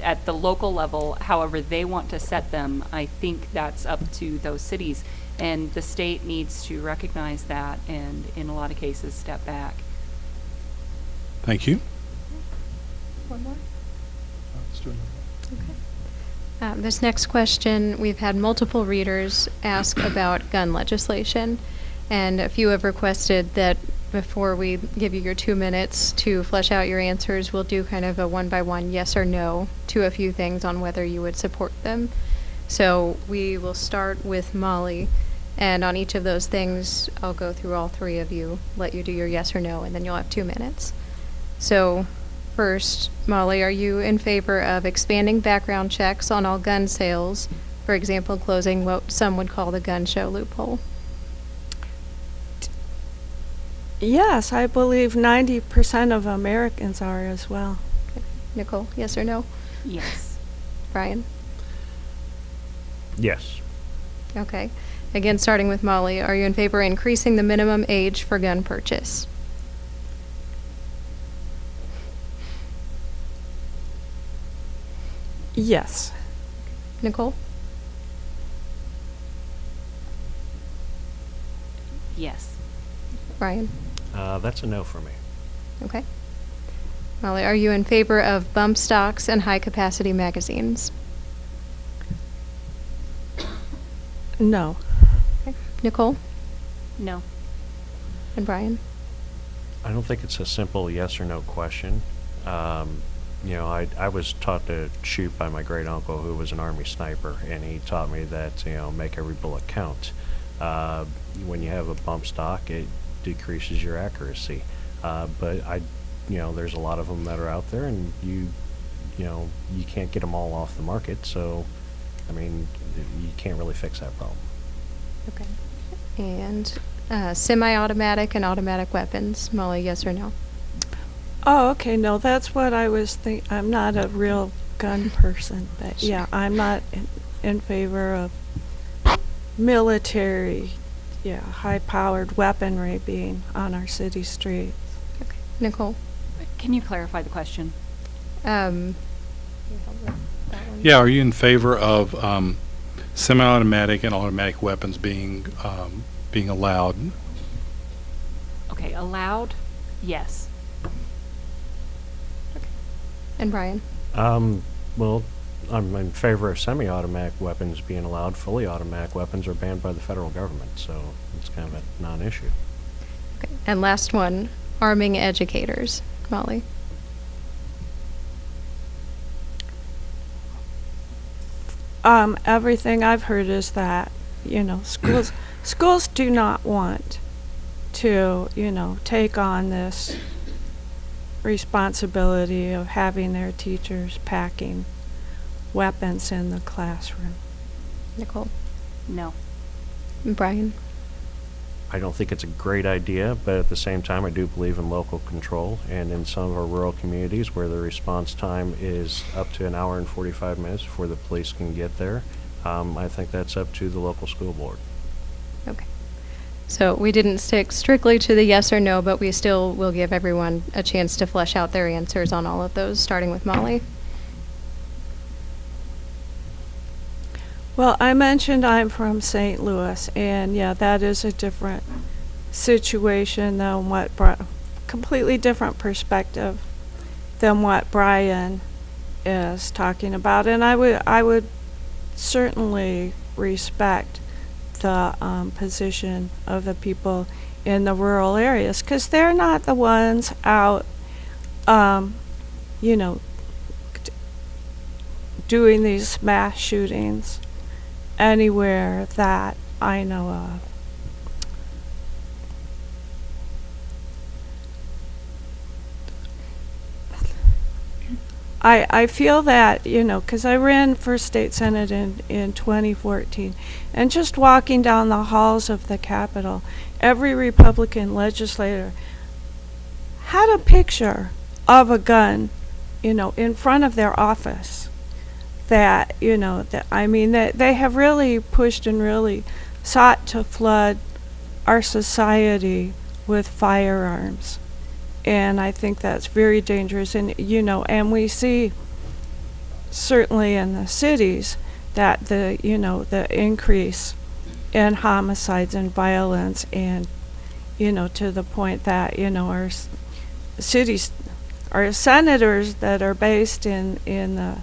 at the local level. However they want to set them, I think that's up to those cities. And the state needs to recognize that and, in a lot of cases, step back. Thank you. One more? Let's do another one. Okay. This next question, we've had multiple readers ask about gun legislation, and a few have requested that before we give you your 2 minutes to flesh out your answers, we'll do kind of a one-by-one yes or no to a few things on whether you would support them. So we will start with Molly, and on each of those things, I'll go through all three of you, let you do your yes or no, and then you'll have 2 minutes. So first, Molly, are you in favor of expanding background checks on all gun sales, for example, closing what some would call the gun show loophole? Yes, I believe 90% of Americans are as well. Okay. Nicole, yes or no? Yes. Bryan? Yes. Okay. Again, starting with Molly, are you in favor of increasing the minimum age for gun purchase? Yes. Nicole? Yes. Bryan? That's a no for me. Okay. Molly, are you in favor of bump stocks and high-capacity magazines? No. Okay. Nicole? No. And Bryan? I don't think it's a simple yes or no question. I was taught to shoot by my great uncle, who was an Army sniper, and he taught me that, make every bullet count. When you have a bump stock, it decreases your accuracy. But there's a lot of them that are out there, and you can't get them all off the market. So, you can't really fix that problem. Okay. And semi-automatic and automatic weapons. Molly, yes or no? Oh, okay, no, that's what I was thinking. I'm not a real gun person, but yeah, I'm not in favor of military, high-powered weaponry being on our city streets. Okay. Nicole? Can you clarify the question? Yeah, are you in favor of semi-automatic and automatic weapons being allowed? Okay, allowed? Yes. And Bryan? Well, I'm in favor of semi-automatic weapons being allowed. Fully automatic weapons are banned by the federal government, so it's kind of a non-issue. Okay. And last one, arming educators. Molly? Everything I've heard is that, schools do not want to, take on this responsibility of having their teachers packing weapons in the classroom. Nicole? No. And Bryan? I don't think it's a great idea, but at the same time, I do believe in local control. And in some of our rural communities where the response time is up to 1 hour and 45 minutes before the police can get there, I think that's up to the local school board. Okay. So we didn't stick strictly to the yes or no, but we still will give everyone a chance to flesh out their answers on all of those, starting with Molly. Well, I mentioned I'm from St. Louis, and yeah, that is a different situation than what completely different perspective than what Bryan is talking about, and I would certainly respect the position of the people in the rural areas, because they're not the ones out, you know, doing these mass shootings anywhere that I know of. I feel that, you know, because I ran for state senate in 2014, and just walking down the halls of the Capitol, every Republican legislator had a picture of a gun, you know, in front of their office. That, you know, that I mean, that they have really pushed and really sought to flood our society with firearms. And I think that's very dangerous. And, you know, and we see certainly in the cities that the, you know, the increase in homicides and violence, and, you know, to the point that, you know, our cities, our senators that are based in the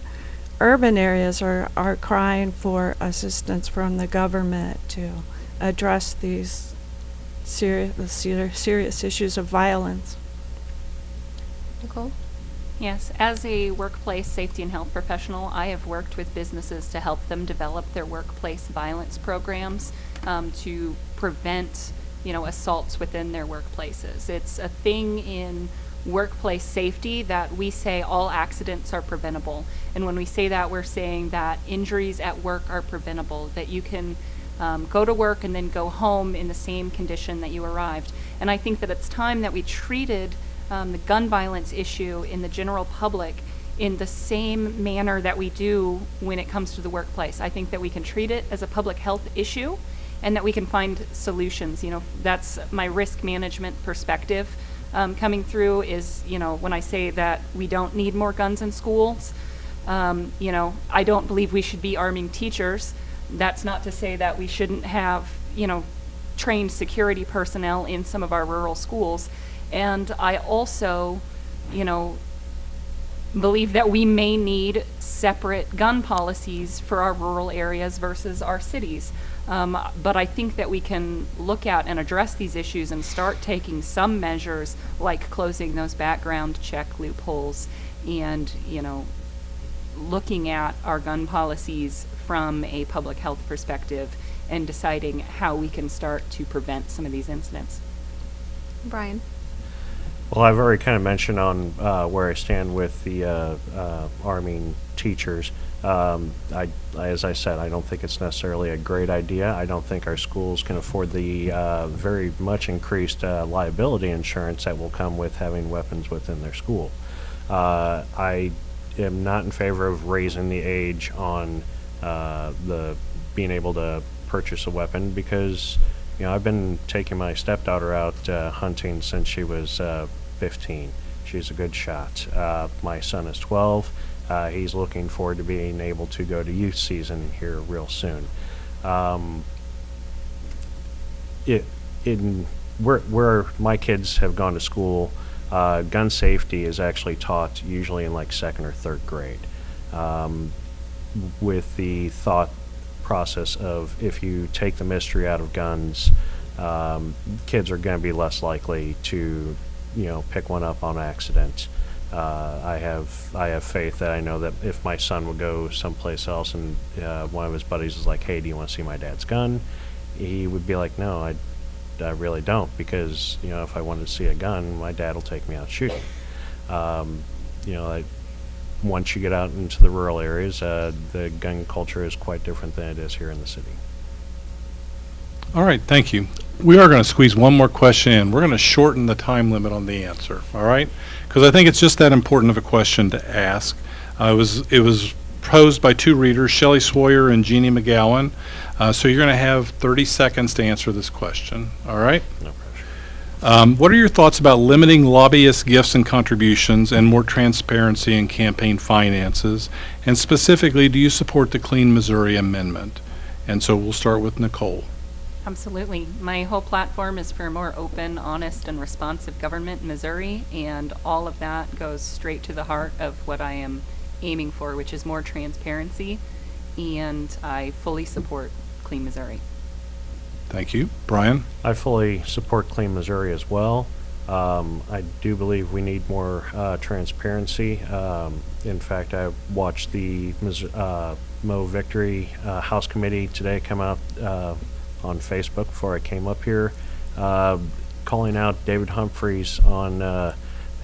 urban areas are crying for assistance from the government to address these serious issues of violence. Nicole? Yes, as a workplace safety and health professional, I have worked with businesses to help them develop their workplace violence programs to prevent, you know, assaults within their workplaces. It's a thing in workplace safety that we say all accidents are preventable. And when we say that, we're saying that injuries at work are preventable, that you can go to work and then go home in the same condition that you arrived. And I think that it's time that we treated the gun violence issue in the general public in the same manner that we do when it comes to the workplace. I think that we can treat it as a public health issue and that we can find solutions. You know, that's my risk management perspective coming through is, you know, when I say that we don't need more guns in schools, you know, I don't believe we should be arming teachers. That's not to say that we shouldn't have, you know, trained security personnel in some of our rural schools. And I also, you know, believe that we may need separate gun policies for our rural areas versus our cities. But I think that we can look at and address these issues and start taking some measures like closing those background check loopholes and, you know, looking at our gun policies from a public health perspective and deciding how we can start to prevent some of these incidents. Bryan? Well, I've already kind of mentioned on where I stand with the arming teachers. As I said, I don't think it's necessarily a great idea. I don't think our schools can afford the very much increased liability insurance that will come with having weapons within their school. I am not in favor of raising the age on the being able to purchase a weapon because, you know, I've been taking my stepdaughter out hunting since she was 15. She's a good shot. My son is 12. He's looking forward to being able to go to youth season here real soon. Where my kids have gone to school, gun safety is actually taught usually in like 2nd or 3rd grade, with the thought process of if you take the mystery out of guns, kids are going to be less likely to, you know, pick one up on accident. I have faith that I know that if my son would go someplace else and one of his buddies is like, "Hey, do you want to see my dad's gun?" He would be like, "No, I really don't, because, you know, if I wanted to see a gun, my dad will take me out shooting." You know, once you get out into the rural areas, the gun culture is quite different than it is here in the city. All right, thank you. We are going to squeeze one more question in. We're going to shorten the time limit on the answer, all right? Because I think it's just that important of a question to ask. It was proposed by two readers, Shelley Sawyer and Jeannie McGowan. So you're going to have 30 seconds to answer this question. All right? No pressure. What are your thoughts about limiting lobbyist gifts and contributions and more transparency in campaign finances? And specifically, do you support the Clean Missouri Amendment? And so we'll start with Nicole. Absolutely. My whole platform is for a more open, honest, and responsive government in Missouri, and all of that goes straight to the heart of what I am aiming for, which is more transparency, and I fully support Clean Missouri. Thank you. Bryan? I fully support Clean Missouri as well. I do believe we need more transparency. In fact, I watched the Mo Victory House Committee today come out on Facebook before I came up here, calling out David Humphreys on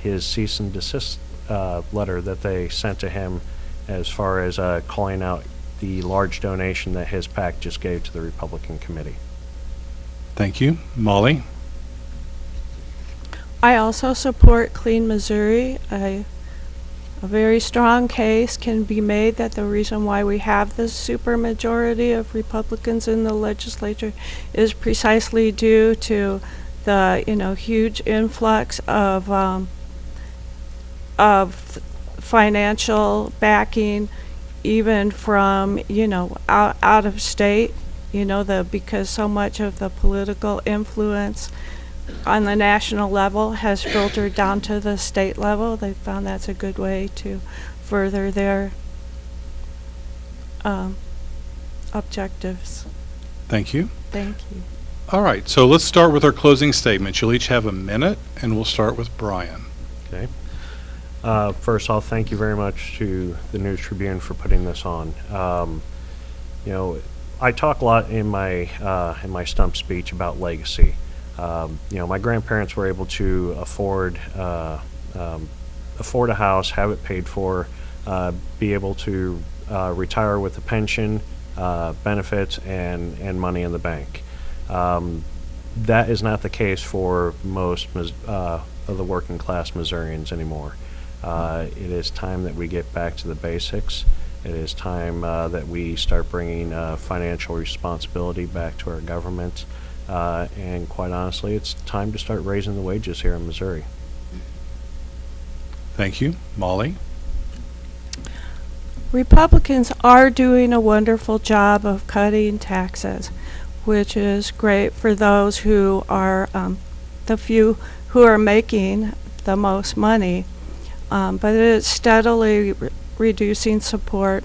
his cease and desist letter that they sent to him, as far as calling out the large donation that his PAC just gave to the Republican committee. Thank you. Molly? I also support Clean Missouri. A very strong case can be made that the reason why we have this supermajority of Republicans in the legislature is precisely due to the huge influx of financial backing, even from out of state. Because so much of the political influence on the national level has filtered down to the state level. They found that's a good way to further their objectives. Thank you. Thank you. All right, so let's start with our closing statements. You'll each have a minute, and we'll start with Bryan. Okay. First, I'll thank you very much to the News Tribune for putting this on. I talk a lot in my stump speech about legacy. My grandparents were able to afford a house, have it paid for, be able to retire with a pension, benefits, and money in the bank. That is not the case for most of the working class Missourians anymore. It is time that we get back to the basics. It is time that we start bringing financial responsibility back to our government. And quite honestly, it's time to start raising the wages here in Missouri. Thank you. Molly? Republicans are doing a wonderful job of cutting taxes, which is great for those who are the few who are making the most money. But it is steadily reducing support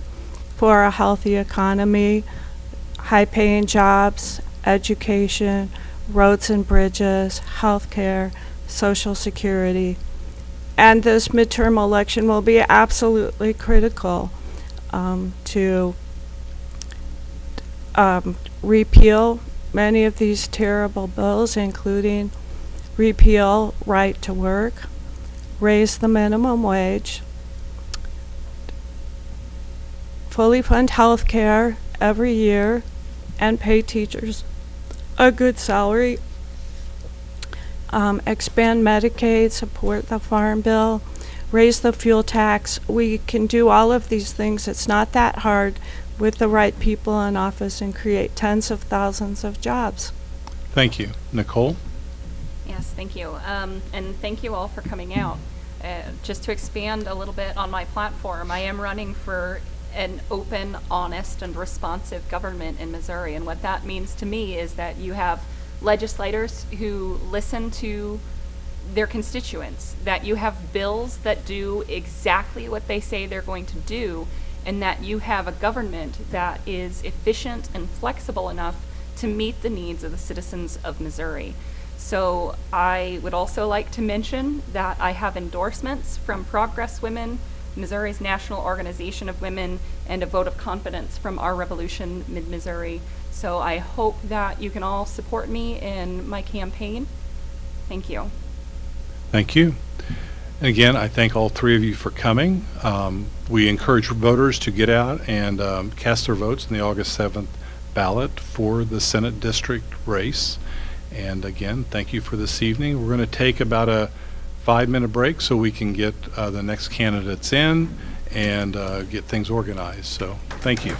for a healthy economy, high-paying jobs, education, roads and bridges, health care, Social Security. And this midterm election will be absolutely critical to repeal many of these terrible bills, including repeal right to work, raise the minimum wage, fully fund health care every year, and pay teachers a good salary, expand Medicaid, support the Farm Bill, raise the fuel tax. We can do all of these things. It's not that hard with the right people in office and create tens of thousands of jobs. Thank you. Nicole? Yes, thank you. And thank you all for coming out. Just to expand a little bit on my platform, I am running for an open, honest, and responsive government in Missouri. And what that means to me is that you have legislators who listen to their constituents, that you have bills that do exactly what they say they're going to do, and that you have a government that is efficient and flexible enough to meet the needs of the citizens of Missouri. So I would also like to mention that I have endorsements from Progress Women, Missouri's National Organization of Women, and a vote of confidence from Our Revolution Mid-Missouri. So I hope that you can all support me in my campaign. Thank you. Thank you. And again, I thank all three of you for coming. We encourage voters to get out and cast their votes in the August 7th ballot for the Senate district race. And again, thank you for this evening. We're going to take about a 5-minute break so we can get the next candidates in, and get things organized. So thank you.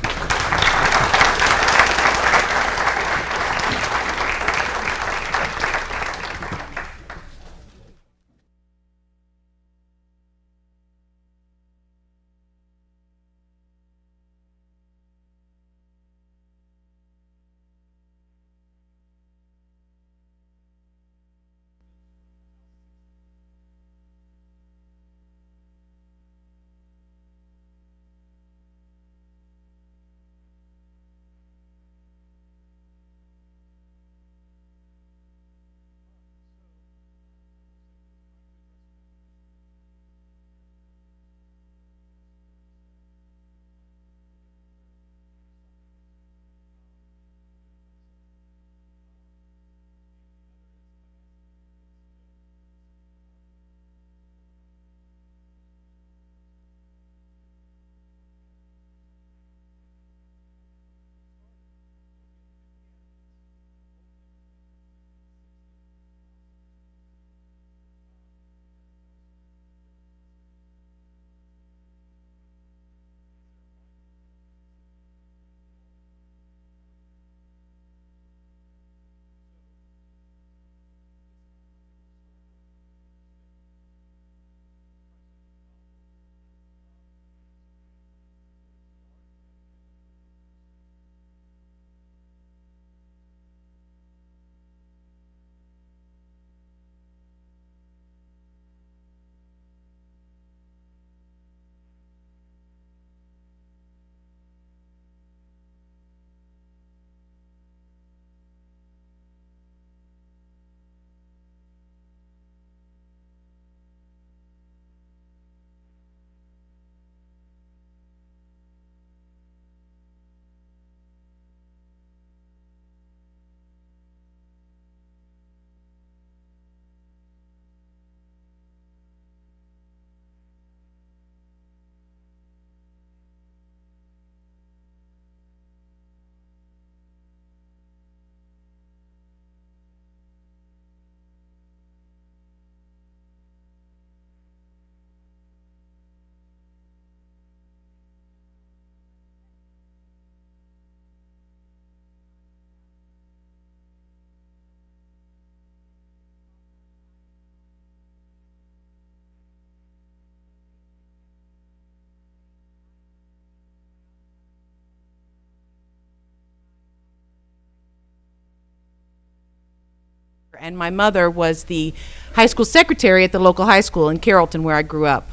And my mother was the high school secretary at the local high school in Carrollton, where I grew up.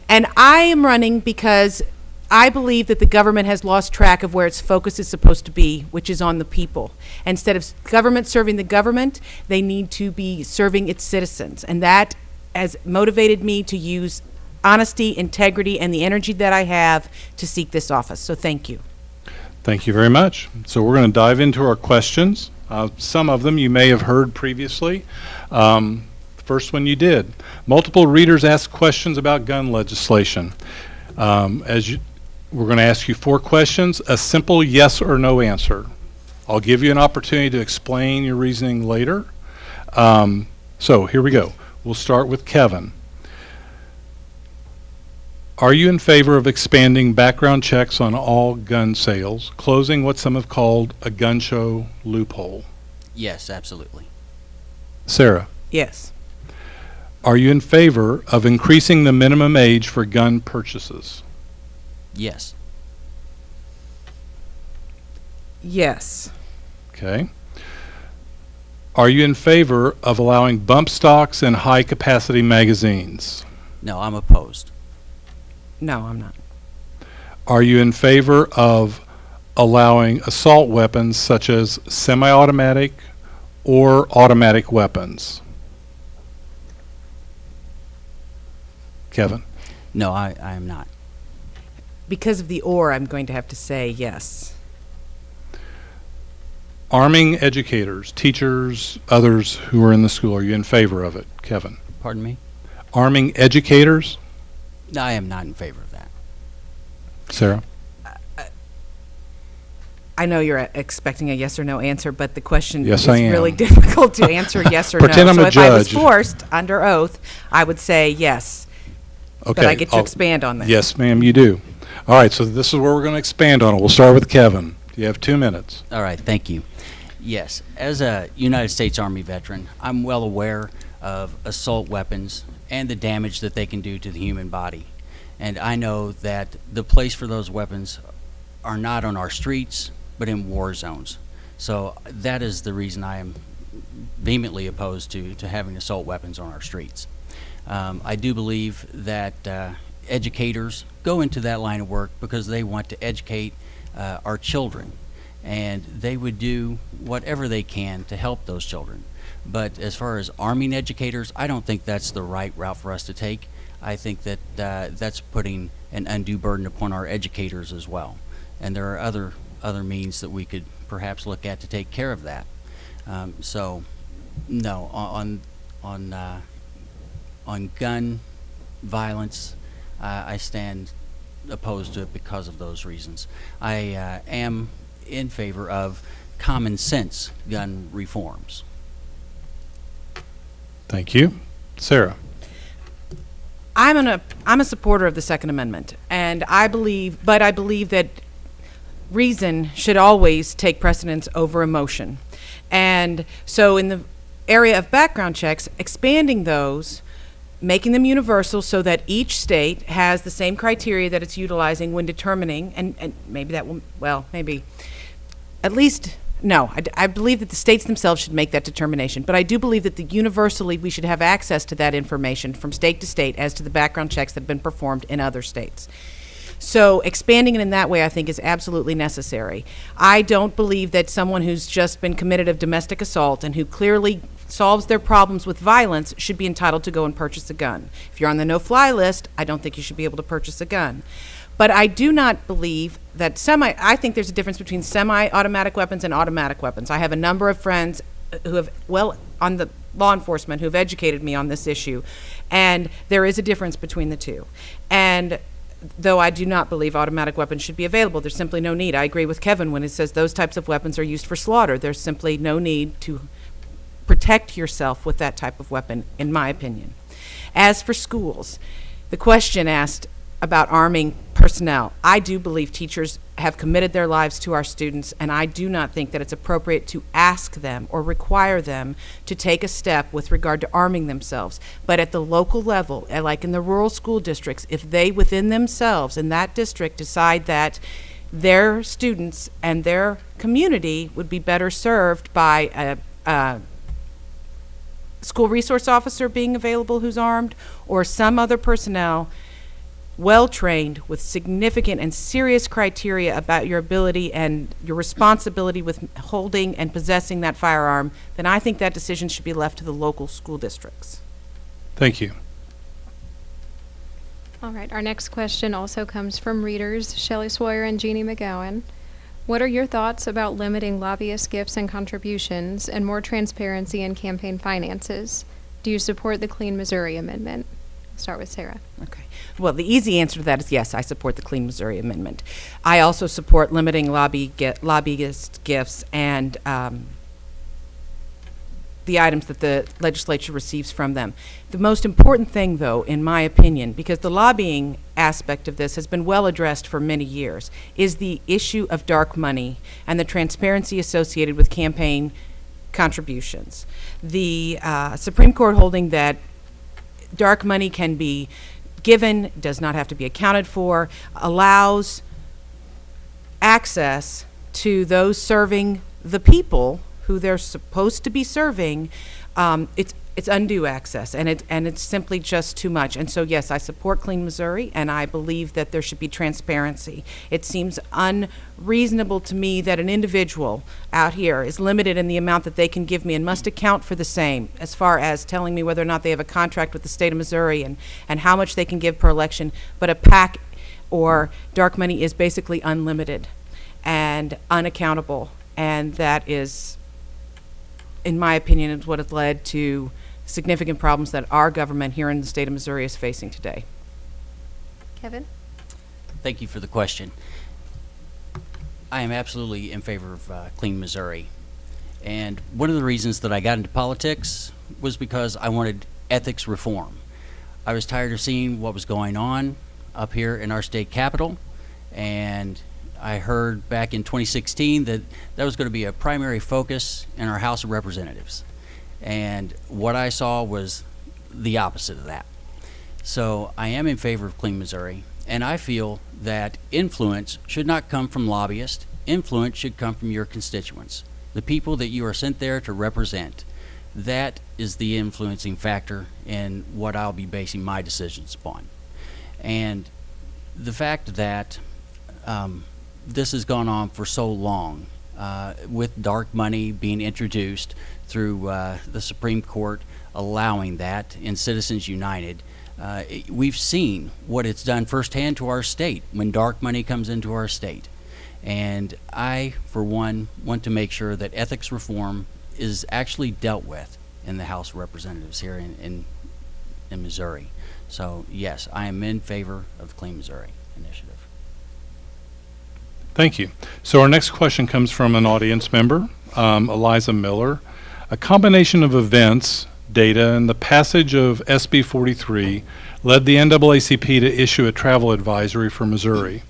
And I am running because I believe that the government has lost track of where its focus is supposed to be, which is on the people. Instead of government serving the government, they need to be serving its citizens. And that has motivated me to use honesty, integrity, and the energy that I have to seek this office. So thank you. Thank you very much. So we're going to dive into our questions. Some of them you may have heard previously. The first one you did. Multiple readers asked questions about gun legislation. We're going to ask you 4 questions, a simple yes or no answer. I'll give you an opportunity to explain your reasoning later. So here we go. We'll start with Kevin. Are you in favor of expanding background checks on all gun sales, closing what some have called a gun show loophole? Yes, absolutely. Sarah, Yes. are you in favor of increasing the minimum age for gun purchases? Yes. Yes. Okay. Are you in favor of allowing bump stocks and high-capacity magazines? No, I'm opposed. No, I'm not. Are you in favor of allowing assault weapons such as semi-automatic or automatic weapons? Kevin? No, I am not. Because of the or, I'm going to have to say yes. Arming educators, teachers, others who are in the school, are you in favor of it? Kevin? Pardon me? Arming educators? No, I am not in favor of that. Sarah? I know you're expecting a yes or no answer, but the question Yes, is I am. really difficult to answer yes or no. Pretend I'm so a if I was judge. forced under oath, I would say yes. But Okay, I get to expand on that. Yes, ma'am, you do. All right, so this is where we're going to expand on it. We'll start with Kevin. You have 2 minutes. All right, thank you. Yes, as a United States Army veteran, I'm well aware of assault weapons and the damage that they can do to the human body. And I know that the place for those weapons are not on our streets, but in war zones. So that is the reason I am vehemently opposed to having assault weapons on our streets. I do believe that educators go into that line of work because they want to educate our children, and they would do whatever they can to help those children. But as far as arming educators, I don't think that's the right route for us to take. I think that that's putting an undue burden upon our educators as well. And there are other means that we could perhaps look at to take care of that. So, no, on gun violence, I stand opposed to it because of those reasons. I am in favor of common sense gun reforms. Thank you. Sarah? I'm a supporter of the Second Amendment, and I believe that reason should always take precedence over emotion. And so in the area of background checks, expanding those, making them universal so that each state has the same criteria that it's utilizing when determining, and maybe that will, well, maybe, at least, no, I believe that the states themselves should make that determination. But I do believe that universally we should have access to that information from state to state as to the background checks that have been performed in other states. So expanding it in that way, I think, is absolutely necessary. I don't believe that someone who's just been committed of domestic assault and who clearly solves their problems with violence should be entitled to go and purchase a gun. If you're on the no-fly list, I don't think you should be able to purchase a gun. But I do not believe that I think there's a difference between semi-automatic weapons and automatic weapons. I have a number of friends who have, on the law enforcement, who have educated me on this issue, and there is a difference between the two. And though I do not believe automatic weapons should be available, there's simply no need. I agree with Kevin when he says those types of weapons are used for slaughter. There's simply no need to protect yourself with that type of weapon, in my opinion. As for schools, the question asked about arming personnel, I do believe teachers have committed their lives to our students, and I do not think that it's appropriate to ask them or require them to take a step with regard to arming themselves. But at the local level, like in the rural school districts, if they within themselves in that district decide that their students and their community would be better served by a school resource officer being available who's armed, or some other personnel well-trained with significant and serious criteria about your ability and your responsibility with holding and possessing that firearm, then I think that decision should be left to the local school districts. Thank you. All right, our next question also comes from readers Shelley Sawyer and Jeannie McGowan. What are your thoughts about limiting lobbyist gifts and contributions and more transparency in campaign finances? Do you support the Clean Missouri Amendment? I'll start with Sarah. Okay. Well, the easy answer to that is yes, I support the Clean Missouri Amendment. I also support limiting lobbyist gifts and the items that the legislature receives from them. The most important thing, though, in my opinion, because the lobbying aspect of this has been well addressed for many years, is the issue of dark money and the transparency associated with campaign contributions. The Supreme Court holding that dark money can be given, does not have to be accounted for, allows access to those serving the people who they're supposed to be serving. It's undue access, and it's simply just too much. And so yes, I support Clean Missouri, and I believe that there should be transparency. It seems unreasonable to me that an individual out here is limited in the amount that they can give me and must account for the same as far as telling me whether or not they have a contract with the state of Missouri and how much they can give per election. But a PAC or dark money is basically unlimited and unaccountable, and that is, in my opinion, is what has led to significant problems that our government here in the state of Missouri is facing today. Kevin? Thank you for the question. I am absolutely in favor of Clean Missouri. And one of the reasons that I got into politics was because I wanted ethics reform. I was tired of seeing what was going on up here in our state capitol, and I heard back in 2016 that that was going to be a primary focus in our House of Representatives. And what I saw was the opposite of that. So I am in favor of Clean Missouri, and I feel that influence should not come from lobbyists. Influence should come from your constituents, the people that you are sent there to represent. That is the influencing factor in what I'll be basing my decisions upon. And the fact that this has gone on for so long, with dark money being introduced through the Supreme Court allowing that in Citizens United, we've seen what it's done firsthand to our state when dark money comes into our state. And I, for one, want to make sure that ethics reform is actually dealt with in the House of Representatives here in Missouri. So yes, I am in favor of the Clean Missouri initiative. Thank you. So our next question comes from an audience member, Eliza Miller. A combination of events, data, and the passage of SB 43 led the NAACP to issue a travel advisory for Missouri.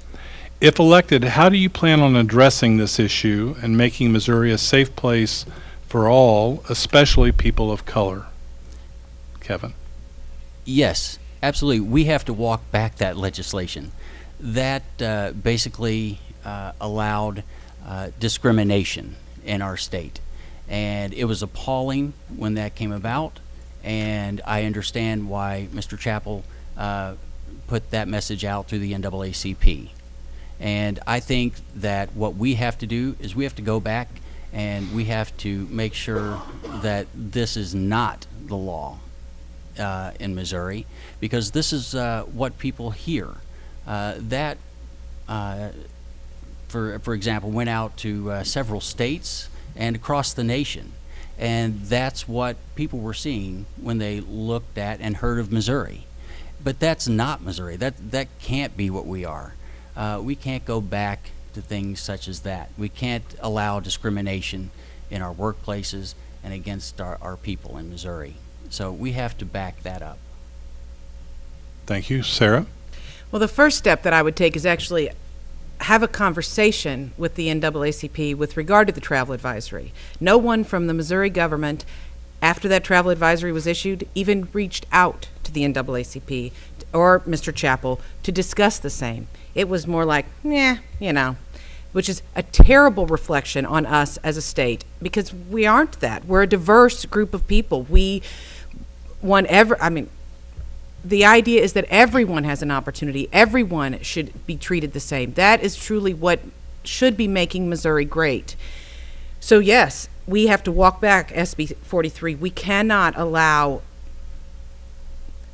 If elected, how do you plan on addressing this issue and making Missouri a safe place for all, especially people of color? Kevin. Yes, absolutely. We have to walk back that legislation. That basically allowed discrimination in our state. And it was appalling when that came about. And I understand why Mr. Chappell put that message out through the NAACP. And I think that what we have to do is we have to go back and we have to make sure that this is not the law in Missouri, because this is what people hear. That, for example, went out to several states and across the nation. And that's what people were seeing when they looked at and heard of Missouri. But that's not Missouri. That can't be what we are. We can't go back to things such as that. We can't allow discrimination in our workplaces and against our people in Missouri. So we have to back that up. Thank you. Sarah? Well, the first step that I would take is actually have a conversation with the NAACP with regard to the travel advisory. No one from the Missouri government, after that travel advisory was issued, even reached out to the NAACP or Mr. Chappell to discuss the same. It was more like, yeah, you know, which is a terrible reflection on us as a state, because we aren't that. We're a diverse group of people. We want the idea is that everyone has an opportunity. Everyone should be treated the same. That is truly what should be making Missouri great. So yes, we have to walk back SB 43. We cannot allow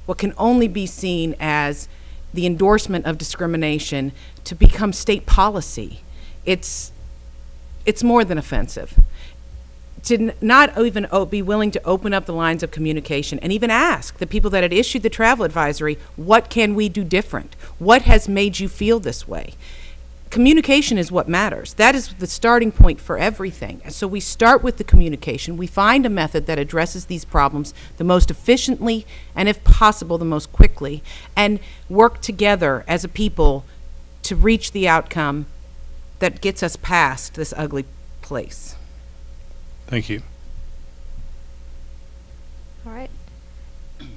what can only be seen as the endorsement of discrimination to become state policy. It's more than offensive. To not even be willing to open up the lines of communication and even ask the people that had issued the travel advisory, what can we do different? What has made you feel this way? Communication is what matters. That is the starting point for everything. And so we start with the communication. We find a method that addresses these problems the most efficiently and, if possible, the most quickly, and work together as a people to reach the outcome that gets us past this ugly place. Thank you. All right.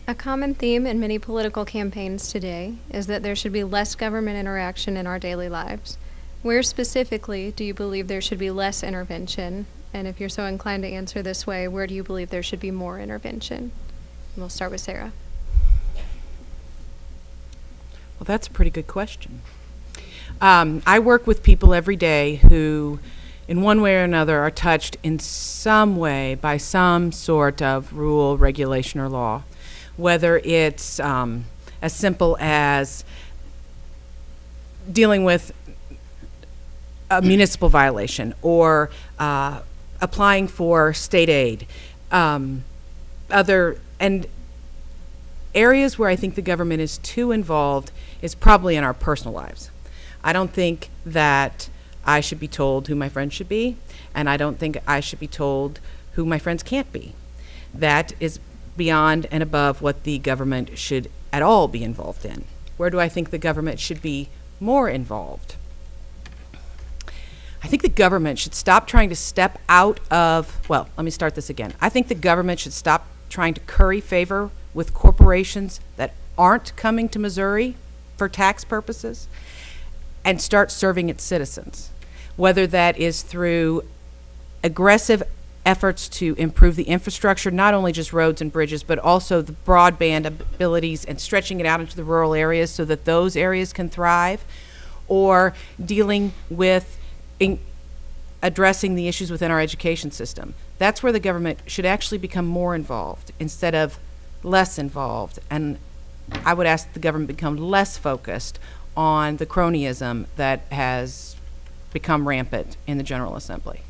A common theme in many political campaigns today is that there should be less government interaction in our daily lives. Where specifically do you believe there should be less intervention? And if you're so inclined to answer this way, where do you believe there should be more intervention? And we'll start with Sarah. Well, that's a pretty good question. I work with people every day who, in one way or another, are touched in some way by some sort of rule, regulation, or law. Whether it's as simple as dealing with a municipal violation or applying for state aid. Other areas where I think the government is too involved is probably in our personal lives. I don't think that I should be told who my friends should be, and I don't think I should be told who my friends can't be. That is beyond and above what the government should at all be involved in. Where do I think the government should be more involved? I think the government should stop trying to step out of, well, let me start this again. I think the government should stop trying to curry favor with corporations that aren't coming to Missouri for tax purposes and start serving its citizens, whether that is through aggressive efforts to improve the infrastructure, not only just roads and bridges, but also the broadband abilities and stretching it out into the rural areas so that those areas can thrive, or dealing with addressing the issues within our education system. That's where the government should actually become more involved instead of less involved. And I would ask the government become less focused on the cronyism that has become rampant in the General Assembly.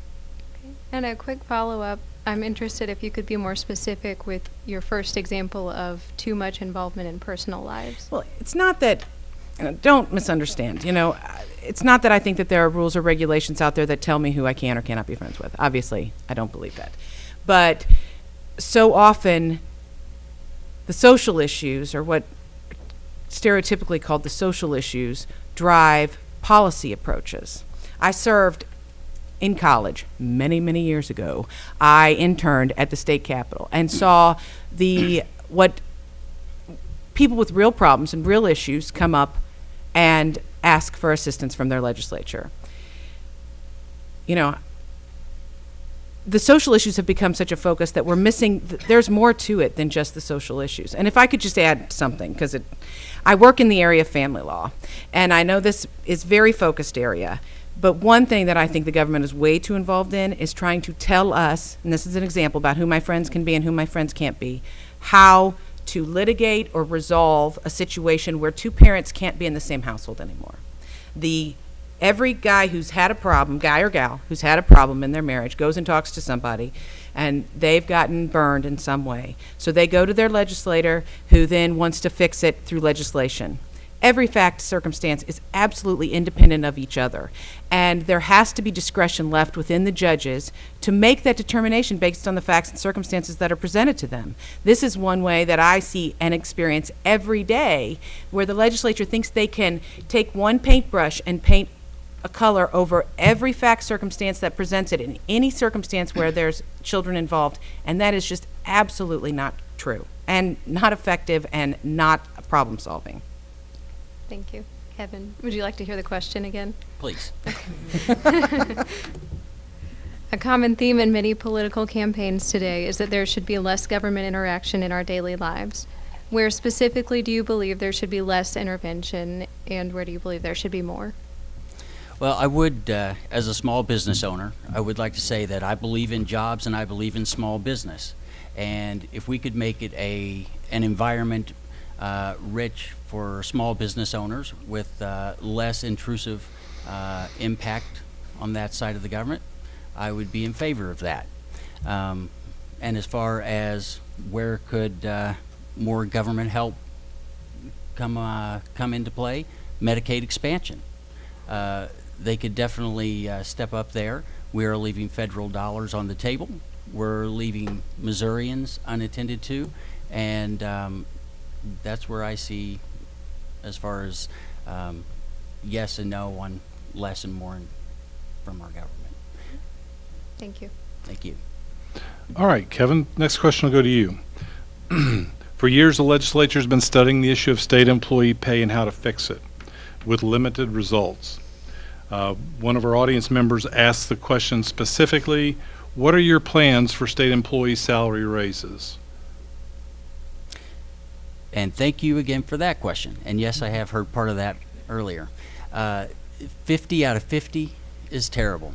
And a quick follow-up, I'm interested if you could be more specific with your first example of too much involvement in personal lives. Well, it's not that, don't misunderstand, it's not that I think that there are rules or regulations out there that tell me who I can or cannot be friends with. Obviously, I don't believe that. But so often, the social issues, or what stereotypically called the social issues, drive policy approaches. I served in college many, many years ago. I interned at the state capitol and saw what people with real problems and real issues come up and ask for assistance from their legislature. The social issues have become such a focus that we're missing, there's more to it than just the social issues. And if I could just add something, because I work in the area of family law, and I know this is very focused area, but one thing that I think the government is way too involved in is trying to tell us, and this is an example about who my friends can be and who my friends can't be, how to litigate or resolve a situation where two parents can't be in the same household anymore. Every guy who's had a problem, guy or gal, who's had a problem in their marriage goes and talks to somebody, and they've gotten burned in some way. So they go to their legislator, who then wants to fix it through legislation. Every fact, circumstance is absolutely independent of each other, and there has to be discretion left within the judges to make that determination based on the facts and circumstances that are presented to them. This is one way that I see and experience every day, where the legislature thinks they can take one paintbrush and paint a color over every fact circumstance that presents it in any circumstance where there's children involved, and that is just absolutely not true and not effective and not problem solving. Thank you. Kevin, would you like to hear the question again? Please. A common theme in many political campaigns today is that there should be less government interaction in our daily lives. Where specifically do you believe there should be less intervention, and where do you believe there should be more? Well, I would, as a small business owner, I would like to say that I believe in jobs and I believe in small business. And if we could make it an environment rich for small business owners with less intrusive impact on that side of the government, I would be in favor of that. And as far as where could more government help come into play, Medicaid expansion. They could definitely step up there. We are leaving federal dollars on the table. We're leaving Missourians unattended to, and that's where I see, as far as yes and no on less and more from our government. Thank you. Thank you. All right, Kevin, next question will go to you. For years, the legislature has been studying the issue of state employee pay and how to fix it, with limited results. One of our audience members asked the question specifically, what are your plans for state employee salary raises? And thank you again for that question. And yes, I have heard part of that earlier. 50 out of 50 is terrible.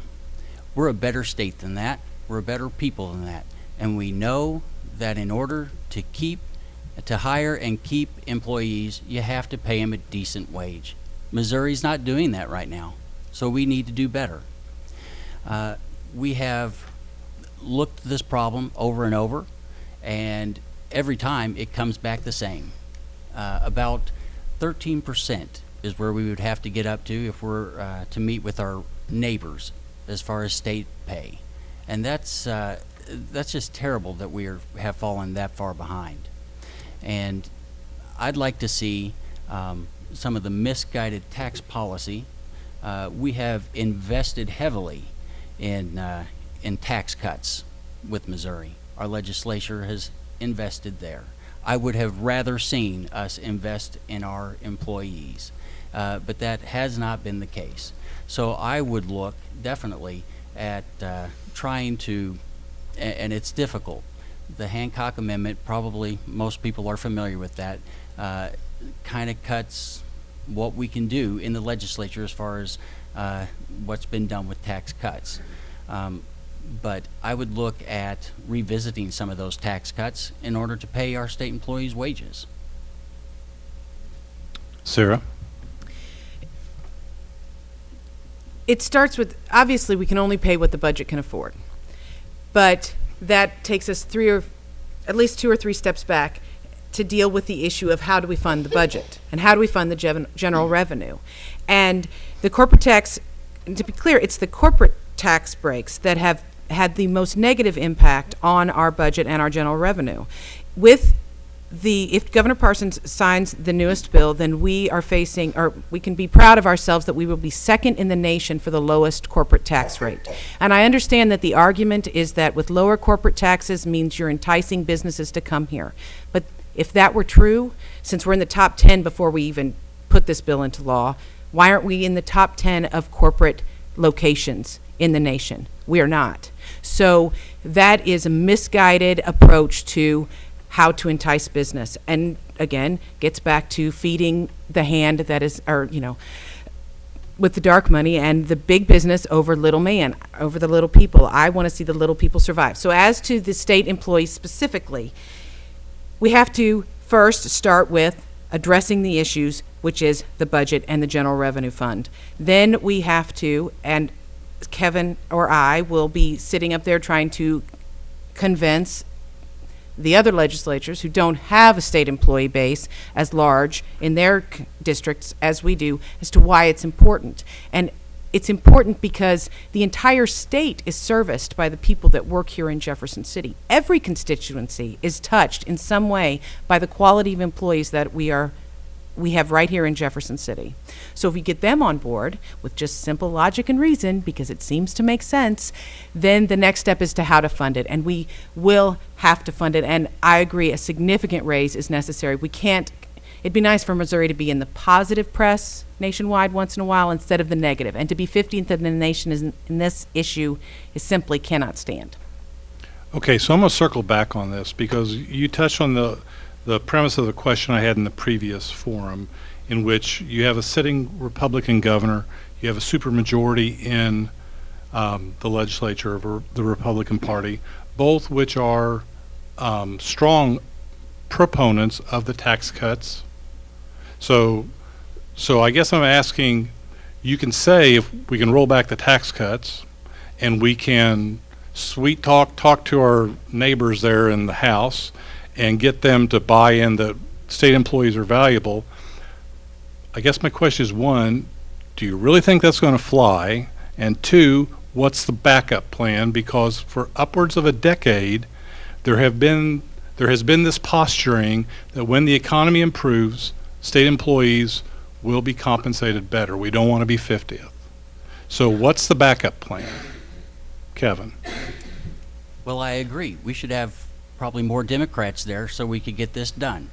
We're a better state than that. We're a better people than that. And we know that in order to hire and keep employees, you have to pay them a decent wage. Missouri's not doing that right now, so we need to do better. We have looked at this problem over and over, and every time it comes back the same. About 13% is where we would have to get up to if we're to meet with our neighbors as far as state pay. And that's that's just terrible that have fallen that far behind. And I'd like to see some of the misguided tax policy. We have invested heavily in tax cuts with Missouri. Our legislature has invested there. I would have rather seen us invest in our employees, but that has not been the case. So I would look definitely at trying to, and it's difficult. The Hancock Amendment, probably most people are familiar with that, kind of cuts what we can do in the legislature as far as what's been done with tax cuts. But I would look at revisiting some of those tax cuts in order to pay our state employees wages. Sarah? It starts with, obviously, we can only pay what the budget can afford. But that takes us at least 2 or 3 steps back to deal with the issue of how do we fund the budget and how do we fund the general revenue. And the corporate tax, and to be clear, it's the corporate tax breaks that have had the most negative impact on our budget and our general revenue. If Governor Parsons signs the newest bill, then we can be proud of ourselves that we will be second in the nation for the lowest corporate tax rate. And I understand that the argument is that with lower corporate taxes means you're enticing businesses to come here. But if that were true, since we're in the top 10 before we even put this bill into law, why aren't we in the top 10 of corporate locations in the nation? We are not. So that is a misguided approach to how to entice business. And again, gets back to feeding the hand that is, with the dark money and the big business over little man, over the little people. I want to see the little people survive. So as to the state employees specifically, we have to first start with addressing the issues, which is the budget and the general revenue fund. Then we have to, and Kevin or I will be sitting up there trying to convince the other legislatures who don't have a state employee base as large in their districts as we do as to why it's important. And it's important because the entire state is serviced by the people that work here in Jefferson City. Every constituency is touched in some way by the quality of employees that we have right here in Jefferson City. So if we get them on board with just simple logic and reason, because it seems to make sense, then the next step is to how to fund it. And we will have to fund it. And I agree, a significant raise is necessary. It'd be nice for Missouri to be in the positive press nationwide once in a while instead of the negative. And to be 15th in the nation in this issue is simply cannot stand. Okay, so I'm going to circle back on this because you touched on the premise of the question I had in the previous forum, in which you have a sitting Republican governor, you have a supermajority in the legislature of the Republican Party, both which are strong proponents of the tax cuts. So I guess I'm asking, you can say if we can roll back the tax cuts and we can sweet talk to our neighbors there in the House and get them to buy in that state employees are valuable. I guess my question is, 1, do you really think that's going to fly? And 2, what's the backup plan? Because for upwards of a decade, there has been this posturing that when the economy improves, state employees will be compensated better. We don't want to be 50th. So what's the backup plan? Kevin? Well, I agree. We should have probably more Democrats there so we could get this done.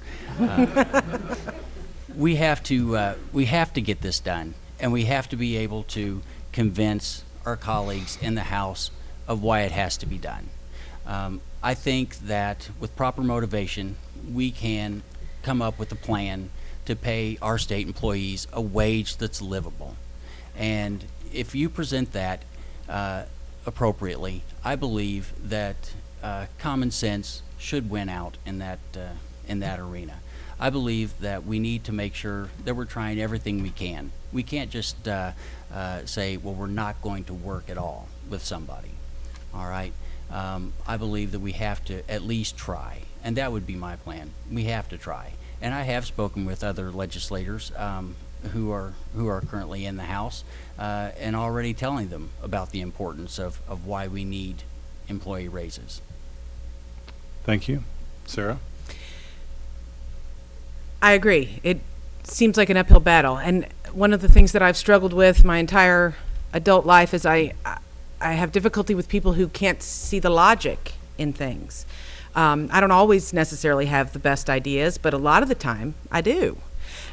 We have to get this done, and we have to be able to convince our colleagues in the House of why it has to be done. I think that with proper motivation, we can come up with a plan to pay our state employees a wage that's livable. And if you present that appropriately, I believe that common sense should win out in that arena. I believe that we need to make sure that we're trying everything we can. We can't just say, well, we're not going to work at all with somebody. All right? I believe that we have to at least try, and that would be my plan. We have to try. And I have spoken with other legislators who are currently in the House and already telling them about the importance of why we need employee raises. Thank you. Sarah? I agree. It seems like an uphill battle. And one of the things that I've struggled with my entire adult life is I have difficulty with people who can't see the logic in things. I don't always necessarily have the best ideas, but a lot of the time I do.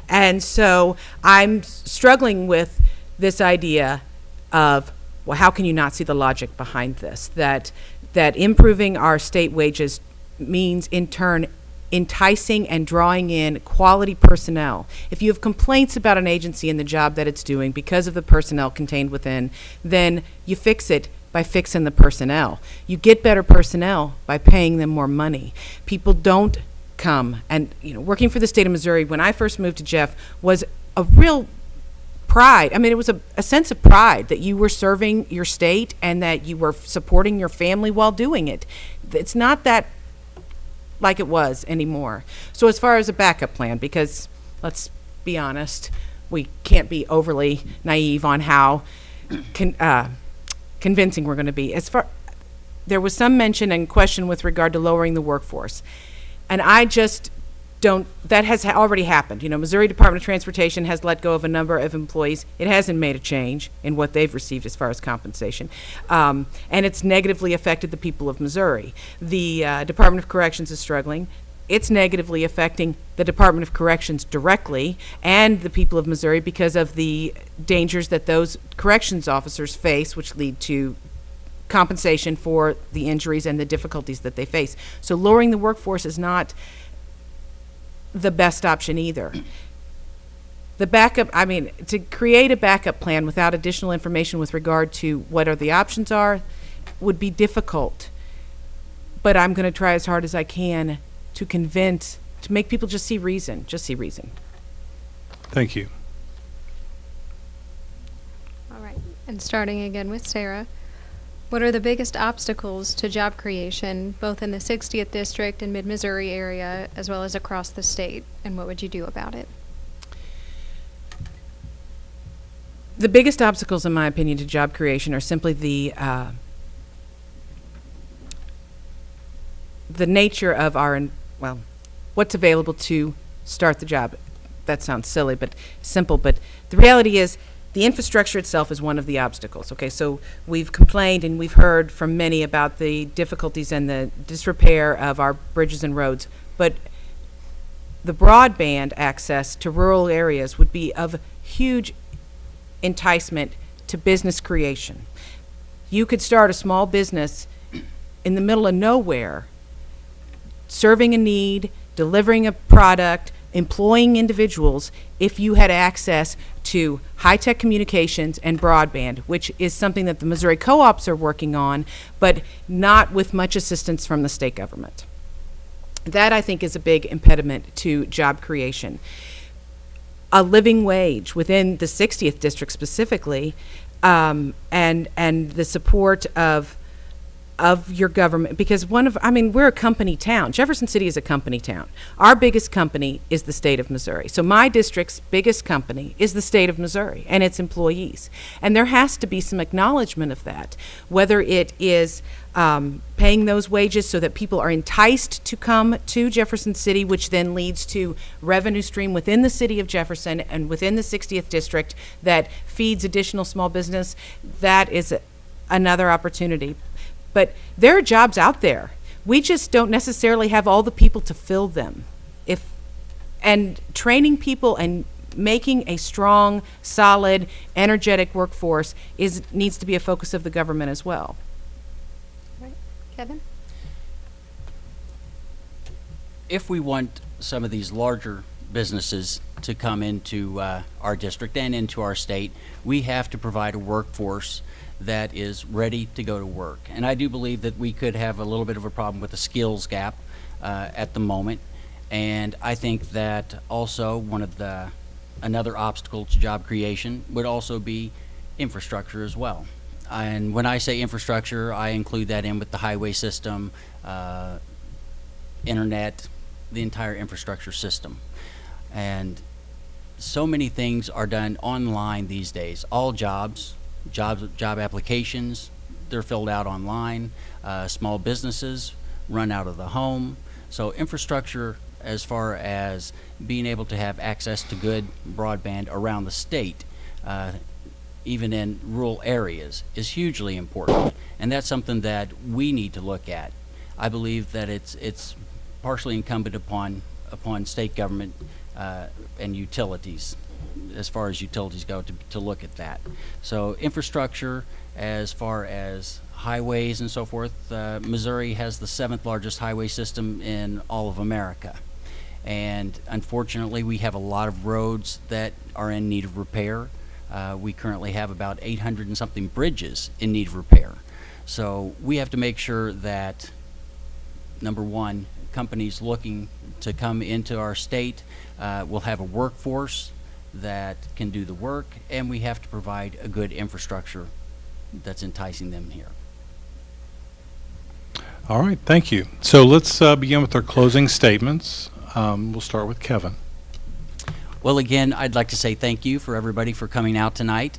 And so I'm struggling with this idea of, well, how can you not see the logic behind this? That improving our state wages means, in turn, enticing and drawing in quality personnel. If you have complaints about an agency and the job that it's doing because of the personnel contained within, then you fix it by fixing the personnel. You get better personnel by paying them more money. People don't come, and working for the state of Missouri when I first moved to Jeff was a real pride. I mean, it was a sense of pride that you were serving your state and that you were supporting your family while doing it. It's not that like it was anymore. So as far as a backup plan, because let's be honest, we can't be overly naive on how convincing we're going to be. There was some mention and question with regard to lowering the workforce, and I just don't. That has already happened. Missouri Department of Transportation has let go of a number of employees. It hasn't made a change in what they've received as far as compensation, and it's negatively affected the people of Missouri. The Department of Corrections is struggling. It's negatively affecting the Department of Corrections directly and the people of Missouri because of the dangers that those corrections officers face, which lead to compensation for the injuries and the difficulties that they face. So lowering the workforce is not the best option either. The backup, to create a backup plan without additional information with regard to what the options are would be difficult. But I'm going to try as hard as I can to make people just see reason. Thank you. All right. And starting again with Sarah, what are the biggest obstacles to job creation, both in the 60th District and Mid-Missouri area, as well as across the state, and what would you do about it? The biggest obstacles, in my opinion, to job creation are simply the nature of what's available to start the job. That sounds silly, but simple. But the reality is, the infrastructure itself is one of the obstacles. Okay, so we've complained and we've heard from many about the difficulties and the disrepair of our bridges and roads, but the broadband access to rural areas would be of huge enticement to business creation. You could start a small business in the middle of nowhere, serving a need, delivering a product, employing individuals, if you had access to high-tech communications and broadband, which is something that the Missouri co-ops are working on, but not with much assistance from the state government. That, I think, is a big impediment to job creation. A living wage within the 60th District specifically, and the support of your government, because we're a company town. Jefferson City is a company town. Our biggest company is the state of Missouri. So my district's biggest company is the state of Missouri and its employees. And there has to be some acknowledgement of that, whether it is paying those wages so that people are enticed to come to Jefferson City, which then leads to revenue stream within the city of Jefferson and within the 60th District that feeds additional small business. That is another opportunity. But there are jobs out there. We just don't necessarily have all the people to fill them. And training people and making a strong, solid, energetic workforce needs to be a focus of the government as well. Right. Kevin? If we want some of these larger businesses to come into our district and into our state, we have to provide a workforce that is ready to go to work. And I do believe that we could have a little bit of a problem with the skills gap at the moment. And I think that also another obstacle to job creation would also be infrastructure as well. And when I say infrastructure, I include that in with the highway system, internet, the entire infrastructure system. And so many things are done online these days. All job applications, they're filled out online. Small businesses run out of the home. So infrastructure, as far as being able to have access to good broadband around the state, even in rural areas, is hugely important. And that's something that we need to look at. I believe that it's partially incumbent upon state government and utilities, as far as utilities go, to look at that. So infrastructure, as far as highways and so forth, Missouri has the 7th largest highway system in all of America. And unfortunately, we have a lot of roads that are in need of repair. We currently have about 800 and something bridges in need of repair. So we have to make sure that, number one, companies looking to come into our state will have a workforce that can do the work, and we have to provide a good infrastructure that's enticing them here. All right, thank you. So let's begin with our closing statements. We'll start with Kevin. Well, again, I'd like to say thank you for everybody for coming out tonight.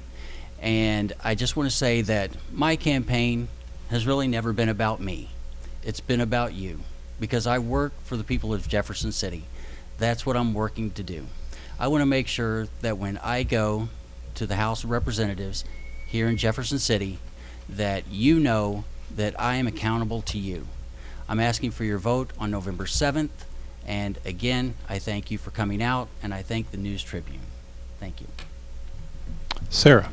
And I just want to say that my campaign has really never been about me. It's been about you, because I work for the people of Jefferson City. That's what I'm working to do. I want to make sure that when I go to the House of Representatives here in Jefferson City, that you know that I am accountable to you. I'm asking for your vote on November 7th. And again, I thank you for coming out, and I thank the News Tribune. Thank you. Sarah.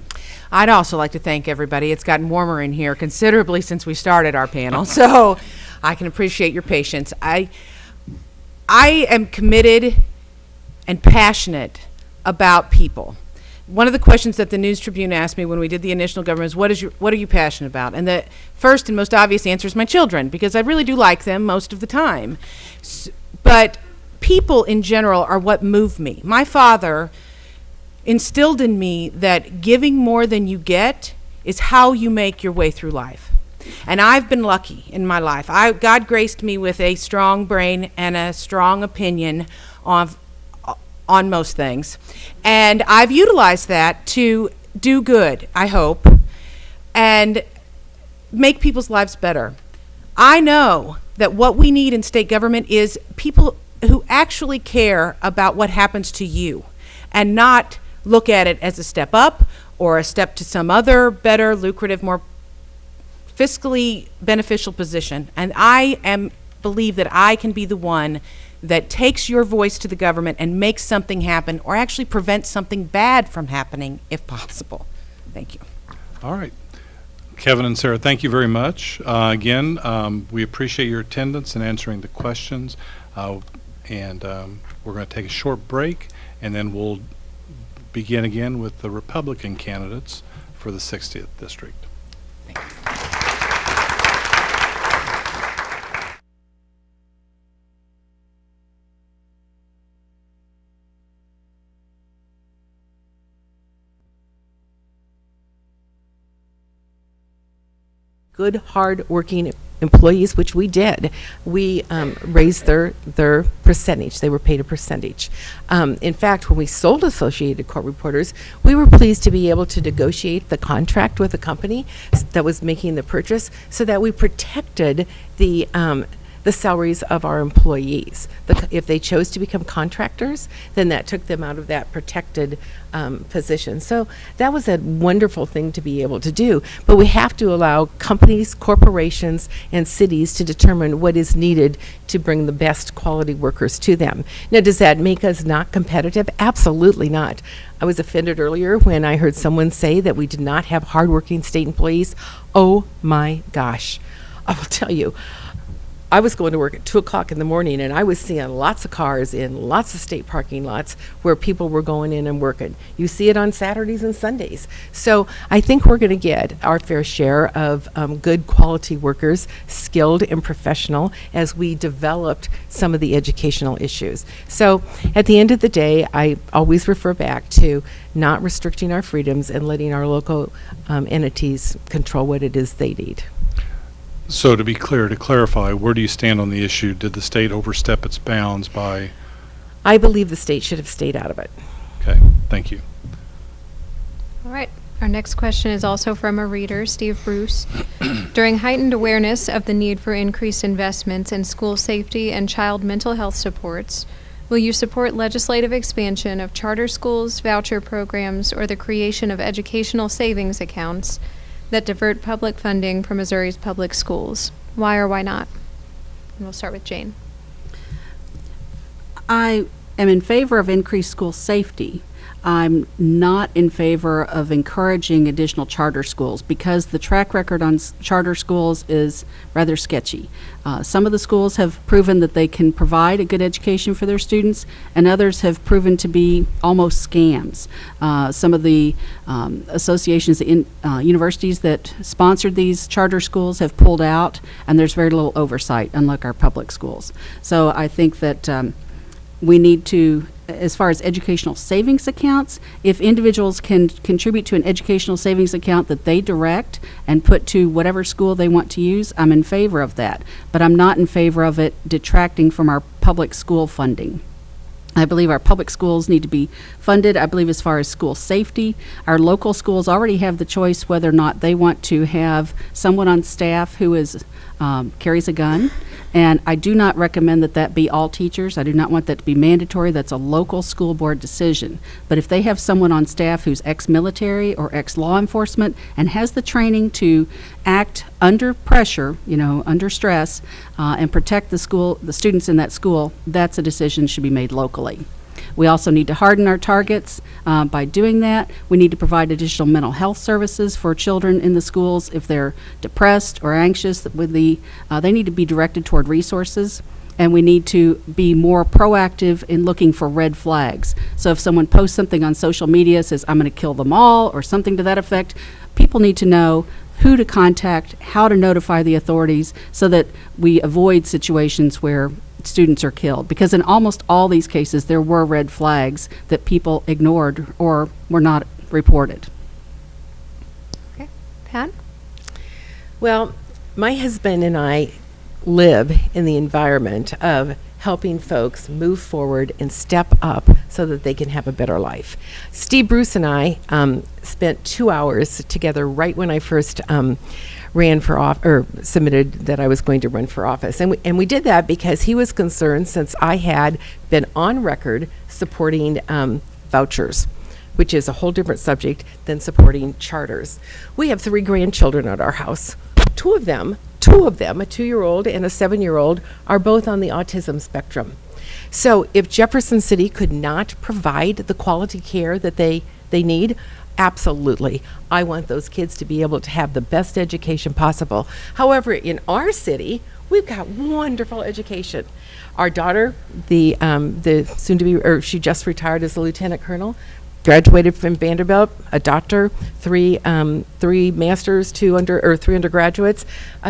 I'd also like to thank everybody. It's gotten warmer in here considerably since we started our panel, so I can appreciate your patience. I am committed and passionate about people. One of the questions that the News Tribune asked me when we did the initial government is, what are you passionate about? And the first and most obvious answer is my children, because I really do like them most of the time. But people in general are what move me. My father instilled in me that giving more than you get is how you make your way through life. And I've been lucky in my life. God graced me with a strong brain and a strong opinion on most things. And I've utilized that to do good, I hope, and make people's lives better. I know that what we need in state government is people who actually care about what happens to you and not look at it as a step up or a step to some other better, lucrative, more fiscally beneficial position. And I believe that I can be the one that takes your voice to the government and makes something happen, or actually prevents something bad from happening if possible. Thank you. All right. Kevin and Sarah, thank you very much. Again, we appreciate your attendance and answering the questions. And we're going to take a short break, and then we'll begin again with the Republican candidates for the 60th District. Thank you. Good, hard-working employees, which we did. We raised their percentage. They were paid a percentage. In fact, when we sold Associated Court Reporters, we were pleased to be able to negotiate the contract with the company that was making the purchase, so that we protected the salaries of our employees. If they chose to become contractors, then that took them out of that protected position. So that was a wonderful thing to be able to do. But we have to allow companies, corporations, and cities to determine what is needed to bring the best quality workers to them. Now, does that make us not competitive? Absolutely not. I was offended earlier when I heard someone say that we did not have hardworking state employees. Oh my gosh. I will tell you, I was going to work at 2 o'clock in the morning, and I was seeing lots of cars in lots of state parking lots where people were going in and working. You see it on Saturdays and Sundays. So I think we're going to get our fair share of good quality workers, skilled and professional, as we developed some of the educational issues. So at the end of the day, I always refer back to not restricting our freedoms and letting our local entities control what it is they need. So to be clear, to clarify, where do you stand on the issue? Did the state overstep its bounds by? I believe the state should have stayed out of it. Okay, thank you. All right. Our next question is also from a reader, Steve Bruce. During heightened awareness of the need for increased investments in school safety and child mental health supports, will you support legislative expansion of charter schools, voucher programs, or the creation of educational savings accounts that divert public funding from Missouri's public schools? Why or why not? And we'll start with Jane. I am in favor of increased school safety. I'm not in favor of encouraging additional charter schools because the track record on charter schools is rather sketchy. Some of the schools have proven that they can provide a good education for their students, and others have proven to be almost scams. Some of the associations in universities that sponsored these charter schools have pulled out, and there's very little oversight, unlike our public schools. So I think that we need to, as far as educational savings accounts, if individuals can contribute to an educational savings account that they direct and put to whatever school they want to use, I'm in favor of that. But I'm not in favor of it detracting from our public school funding. I believe our public schools need to be funded. I believe as far as school safety, our local schools already have the choice whether or not they want to have someone on staff who is carries a gun. And I do not recommend that that be all teachers. I do not want that to be mandatory. That's a local school board decision. But if they have someone on staff who's ex-military or ex-law enforcement and has the training to act under pressure, under stress, and protect the students in that school, that's a decision that should be made locally. We also need to harden our targets by doing that. We need to provide additional mental health services for children in the schools. If they're depressed or anxious, they need to be directed toward resources. And we need to be more proactive in looking for red flags. So if someone posts something on social media, says, I'm going to kill them all, or something to that effect, people need to know who to contact, how to notify the authorities, so that we avoid situations where students are killed. Because in almost all these cases, there were red flags that people ignored or were not reported. Okay. Pat? Well, my husband and I live in the environment of helping folks move forward and step up so that they can have a better life. Steve Bruce and I spent 2 hours together right when I first ran for submitted that I was going to run for office. And we did that because he was concerned, since I had been on record supporting vouchers, which is a whole different subject than supporting charters. We have 3 grandchildren at our house. Two of them, a 2-year-old and a 7-year-old, are both on the autism spectrum. So if Jefferson City could not provide the quality care that they need, absolutely. I want those kids to be able to have the best education possible. However, in our city, we've got wonderful education. Our daughter, the soon-to-be, she just retired as a lieutenant colonel, graduated from Vanderbilt, a doctor, 3 masters, 3 undergraduates.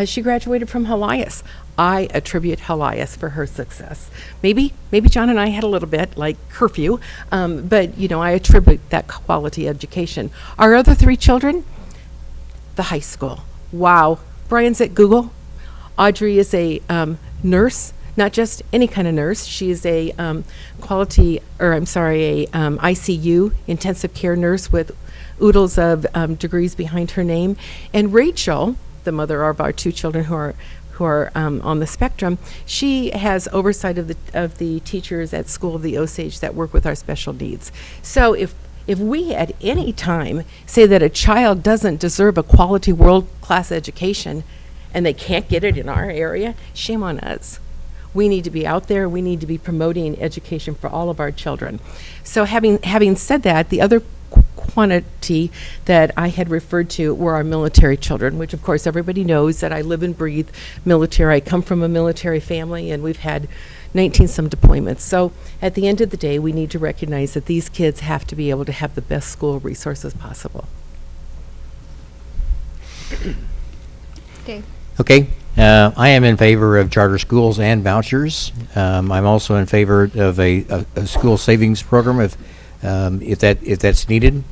She graduated from Helias. I attribute Helias for her success. Maybe John and I had a little bit like curfew, but I attribute that quality education. Our other 3 children, the high school. Wow. Brian's at Google. Audrey is a nurse, not just any kind of nurse. She is a ICU, intensive care nurse with oodles of degrees behind her name. And Rachel, the mother of our 2 children who are on the spectrum, she has oversight of the teachers at School of the Osage that work with our special needs. So if we at any time say that a child doesn't deserve a quality world-class education and they can't get it in our area, shame on us. We need to be out there. We need to be promoting education for all of our children. So having said that, the other quantity that I had referred to were our military children, which of course everybody knows that I live and breathe military. I come from a military family, and we've had 19-some deployments. So at the end of the day, we need to recognize that these kids have to be able to have the best school resources possible. Dave? Okay. I am in favor of charter schools and vouchers. I'm also in favor of a school savings program if that's needed.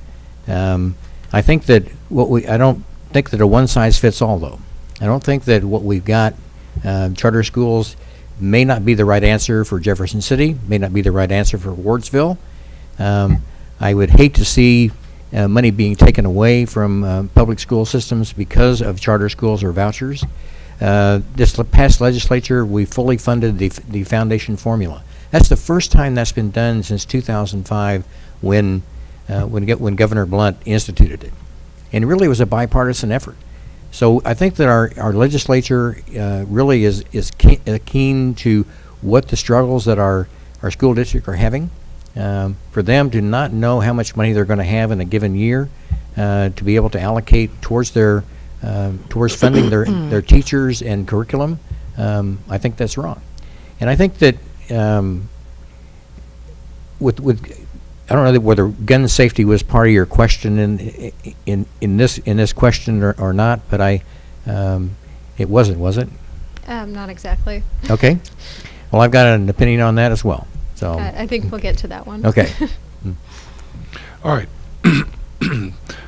I think that I don't think that a one-size-fits-all, though. I don't think that what we've got, charter schools, may not be the right answer for Jefferson City, may not be the right answer for Wardsville. I would hate to see money being taken away from public school systems because of charter schools or vouchers. This past legislature, we fully funded the foundation formula. That's the first time that's been done since 2005 when Governor Blunt instituted it. And it really was a bipartisan effort. So I think that our legislature really is keen to what the struggles that our school district are having. For them to not know how much money they're going to have in a given year, to be able to allocate towards towards funding their teachers and curriculum, I think that's wrong. And I think that I don't know whether gun safety was part of your question in this question or not, but it wasn't, was it? Not exactly. Okay. Well, I've got an opinion on that as well. So I think we'll get to that one. okay. All right.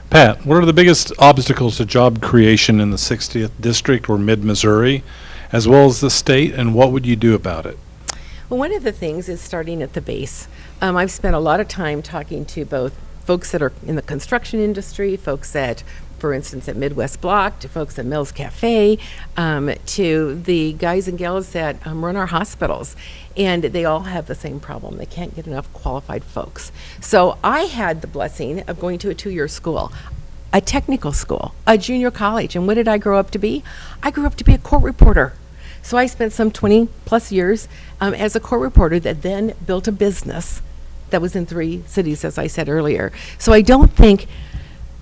Pat, what are the biggest obstacles to job creation in the 60th District or Mid-Missouri, as well as the state, and what would you do about it? Well, one of the things is starting at the base. I've spent a lot of time talking to both folks that are in the construction industry, folks at, for instance, at Midwest Block, to folks at Mills Cafe, to the guys and gals that run our hospitals. And they all have the same problem. They can't get enough qualified folks. So I had the blessing of going to a 2-year school, a technical school, a junior college. And what did I grow up to be? I grew up to be a court reporter. So I spent some 20 plus years as a court reporter that then built a business that was in 3 cities, as I said earlier. So I don't think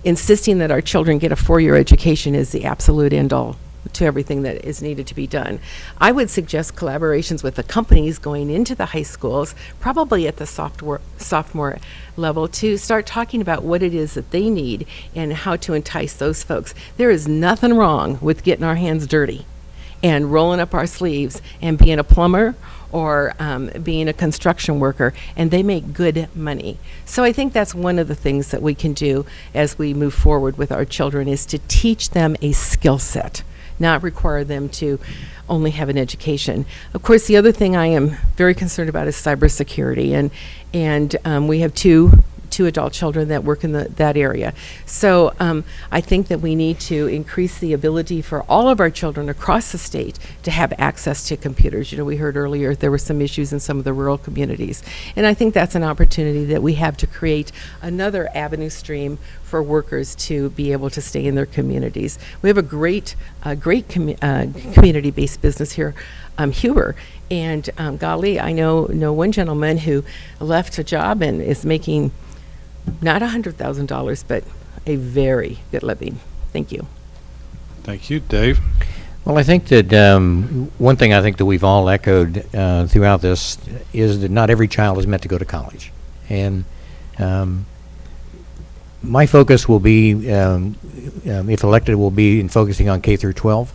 insisting that our children get a 4-year education is the absolute end all to everything that is needed to be done. I would suggest collaborations with the companies going into the high schools, probably at the sophomore level, to start talking about what it is that they need and how to entice those folks. There is nothing wrong with getting our hands dirty and rolling up our sleeves and being a plumber or being a construction worker, and they make good money. So I think that's one of the things that we can do as we move forward with our children, is to teach them a skill set, not require them to only have an education. Of course, the other thing I am very concerned about is cybersecurity, and we have two adult children that work in that area. So I think that we need to increase the ability for all of our children across the state to have access to computers. You know, we heard earlier there were some issues in some of the rural communities. And I think that's an opportunity that we have to create another avenue stream for workers to be able to stay in their communities. We have a great community-based business here, Huber. And golly, I know one gentleman who left a job and is making not $100,000, but a very good living. Thank you. Thank you. Dave? Well, I think that one thing I think that we've all echoed throughout this is that not every child is meant to go to college. And my focus will be, if elected, will be in focusing on K through 12,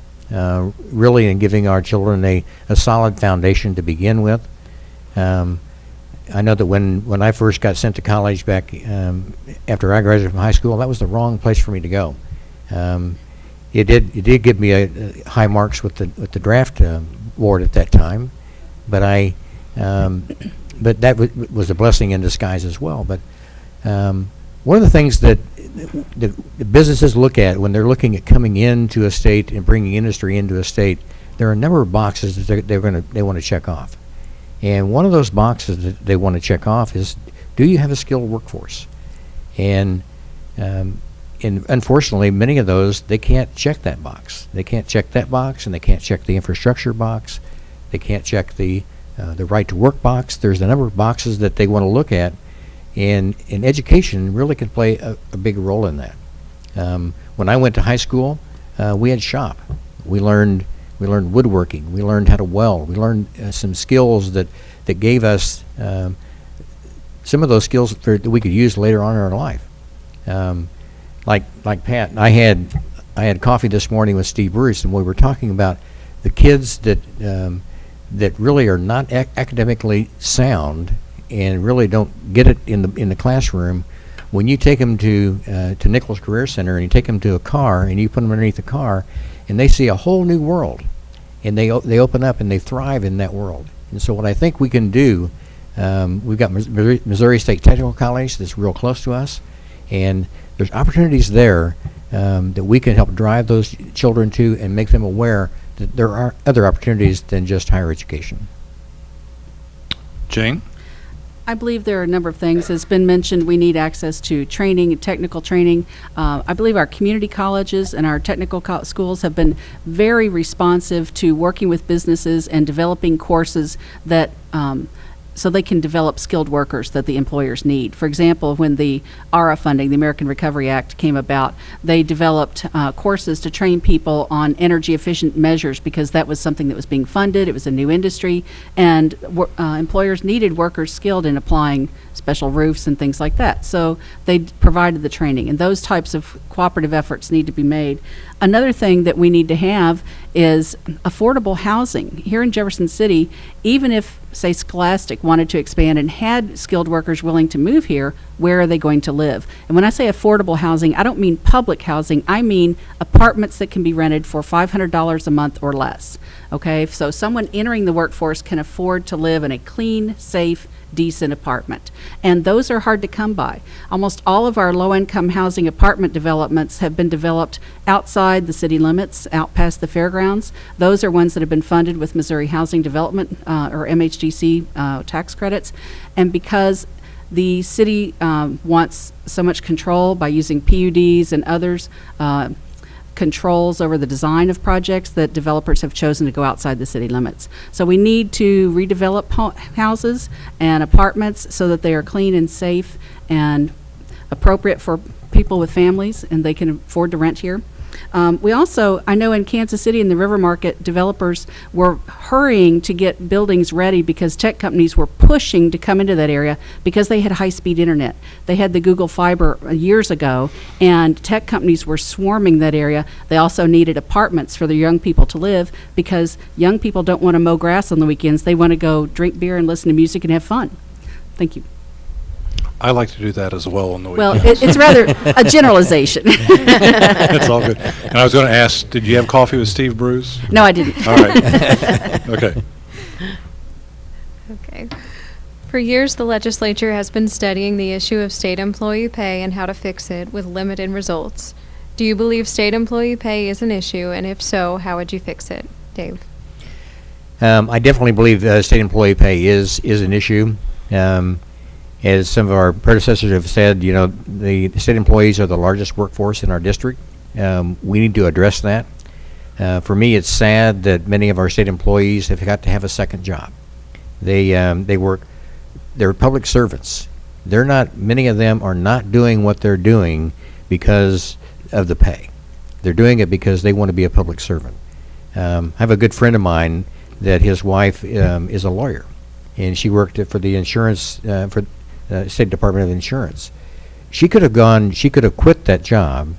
really in giving our children a solid foundation to begin with. I know that when I first got sent to college back after I graduated from high school, that was the wrong place for me to go. It did give me high marks with the draft board at that time, but that was a blessing in disguise as well. But one of the things that the businesses look at when they're looking at coming into a state and bringing industry into a state, there are a number of boxes that they want to check off. And one of those boxes that they want to check off is, do you have a skilled workforce? And unfortunately, many of those, they can't check that box. They can't check that box, and they can't check the infrastructure box. They can't check the right to work box. There's a number of boxes that they want to look at, and education really can play a big role in that. When I went to high school, we had shop. We learned woodworking. We learned how to weld. We learned some skills that gave us some of those skills that we could use later on in our life. Like Pat, I had coffee this morning with Steve Bruce, and we were talking about the kids that really are not academically sound and really don't get it in the classroom. When you take them to Nichols Career Center and you take them to a car and you put them underneath the car, and they see a whole new world, and they open up and they thrive in that world. And so what I think we can do, we've got Missouri State Technical College that's real close to us, And there's opportunities there that we can help drive those children to and make them aware that there are other opportunities than just higher education. Jane? I believe there are a number of things. As been mentioned, we need access to training, technical training. I believe our community colleges and our technical schools have been very responsive to working with businesses and developing courses that so they can develop skilled workers that the employers need. For example, when the ARA funding, the American Recovery Act, came about, they developed courses to train people on energy efficient measures because that was something that was being funded. It was a new industry, and employers needed workers skilled in applying special roofs and things like that. So they provided the training, and those types of cooperative efforts need to be made. Another thing that we need to have is affordable housing. Here in Jefferson City, even if, say, Scholastic wanted to expand and had skilled workers willing to move here, where are they going to live? And when I say affordable housing, I don't mean public housing. I mean apartments that can be rented for $500 a month or less. Okay, so someone entering the workforce can afford to live in a clean, safe, decent apartment. And those are hard to come by. Almost all of our low-income housing apartment developments have been developed outside the city limits, out past the fairgrounds. Those are ones that have been funded with Missouri Housing Development or MHDC tax credits. And because the city wants so much control by using PUDs and others, controls over the design of projects, that developers have chosen to go outside the city limits. So we need to redevelop houses and apartments so that they are clean and safe and appropriate for people with families and they can afford to rent here. We also, I know in Kansas City in the River Market, developers were hurrying to get buildings ready because tech companies were pushing to come into that area because they had high-speed internet. They had the Google Fiber years ago, and tech companies were swarming that area. They also needed apartments for their young people to live because young people don't want to mow grass on the weekends. They want to go drink beer and listen to music and have fun. Thank you. I like to do that as well on the Well, weekends. it's rather a generalization. It's all good. And I was going to ask, did you have coffee with Steve Bruce? No, I didn't. All right. Okay. Okay. For years, the legislature has been studying the issue of state employee pay and how to fix it with limited results. Do you believe state employee pay is an issue, and if so, how would you fix it? Dave? I definitely believe state employee pay is an issue. As some of our predecessors have said, you know, the state employees are the largest workforce in our district. We need to address that. For me, it's sad that many of our state employees have got to have a second job. They work, they're public servants. Many of them are not doing what they're doing because of the pay. They're doing it because they want to be a public servant. I have a good friend of mine that his wife is a lawyer, and she worked for the insurance, for State Department of Insurance. She could have quit that job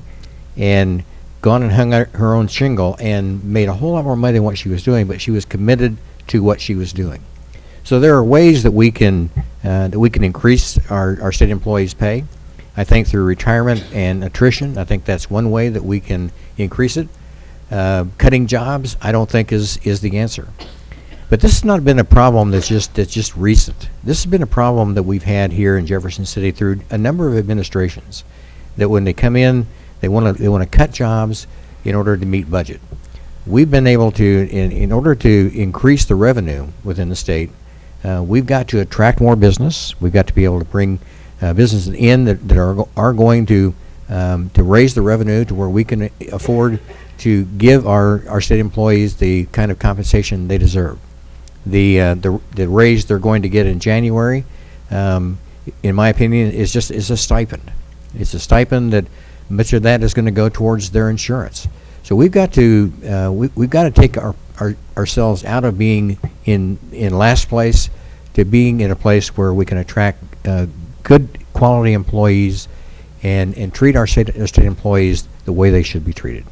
and gone and hung out her own shingle and made a whole lot more money than what she was doing, but she was committed to what she was doing. So there are ways that we can increase our state employees' pay. I think through retirement and attrition, I think that's one way that we can increase it. Cutting jobs, I don't think is the answer. But this has not been a problem that's just recent. This has been a problem that we've had here in Jefferson City through a number of administrations. That when they come in, they want to cut jobs in order to meet budget. We've been able to, in order to increase the revenue within the state, we've got to attract more business. We've got to be able to bring businesses in that are going to raise the revenue to where we can afford to give our state employees the kind of compensation they deserve. The raise they're going to get in January, in my opinion, is a stipend. It's a stipend that much of that is going to go towards their insurance. So we've got to take ourselves out of being in last place to being in a place where we can attract good quality employees and treat our state employees the way they should be treated.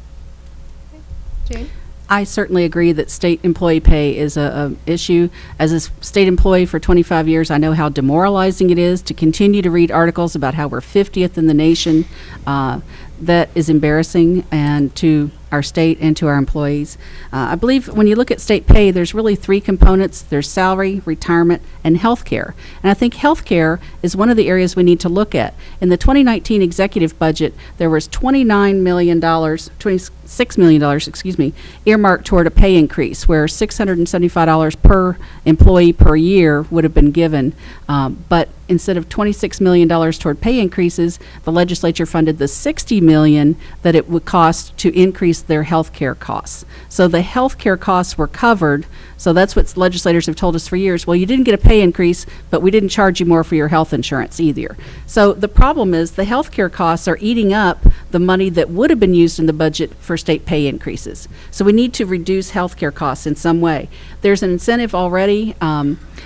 Jane? I certainly agree that state employee pay is a issue. As a state employee for 25 years, I know how demoralizing it is to continue to read articles about how we're 50th in the nation. That is embarrassing, and to our state and to our employees. I believe when you look at state pay, there's really three components. There's salary, retirement, and health care. And I think health care is one of the areas we need to look at. In the 2019 executive budget, there was $26 million, excuse me, earmarked toward a pay increase, where $675 per employee per year would have been given. But instead of $26 million toward pay increases, the legislature funded the $60 million that it would cost to increase their health care costs. So the health care costs were covered. So that's what legislators have told us for years. Well, you didn't get a pay increase, but we didn't charge you more for your health insurance either. So the problem is the health care costs are eating up the money that would have been used in the budget for state pay increases. So we need to reduce health care costs in some way. There's an incentive already.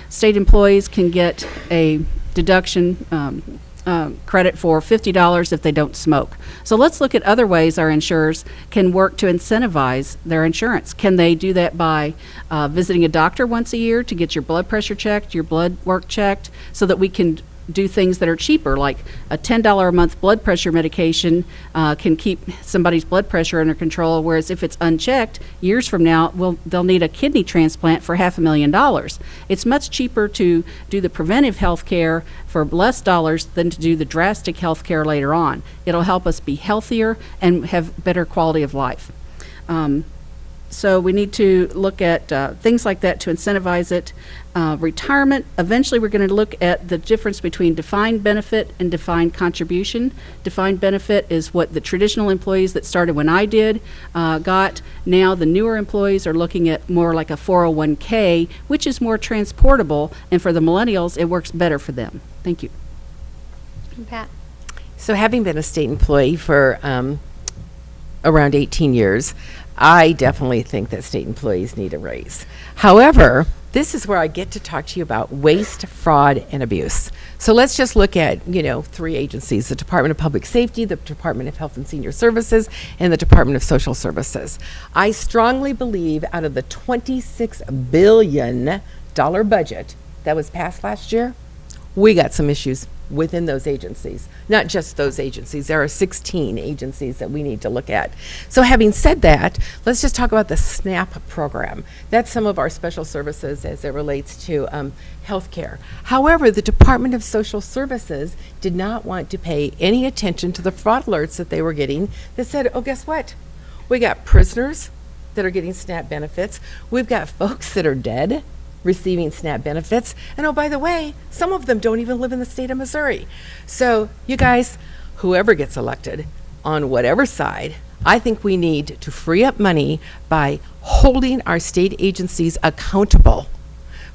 State employees can get a deduction credit for $50 if they don't smoke. So let's look at other ways our insurers can work to incentivize their insurance. Can they do that by visiting a doctor once a year to get your blood pressure checked, your blood work checked, so that we can do things that are cheaper, like a $10 a month blood pressure medication can keep somebody's blood pressure under control, whereas if it's unchecked, years from now, they'll need a kidney transplant for $500,000. It's much cheaper to do the preventive health care for less dollars than to do the drastic health care later on. It'll help us be healthier and have better quality of life. So we need to look at things like that to incentivize it. Retirement, eventually we're going to look at the difference between defined benefit and defined contribution. Defined benefit is what the traditional employees that started when I did got. Now the newer employees are looking at more like a 401k, which is more transportable, and for the millennials, it works better for them. Thank you. Pat? So having been a state employee for around 18 years, I definitely think that state employees need a raise. However, this is where I get to talk to you about waste, fraud, and abuse. So let's just look at, three agencies: the Department of Public Safety, the Department of Health and Senior Services, and the Department of Social Services. I strongly believe out of the $26 billion budget that was passed last year, we got some issues within those agencies. Not just those agencies. There are 16 agencies that we need to look at. So having said that, let's just talk about the SNAP program. That's some of our special services as it relates to healthcare. However, the Department of Social Services did not want to pay any attention to the fraud alerts that they were getting that said, oh, guess what? We got prisoners that are getting SNAP benefits. We've got folks that are dead receiving SNAP benefits. And oh, by the way, some of them don't even live in the state of Missouri. So you guys, whoever gets elected on whatever side, I think we need to free up money by holding our state agencies accountable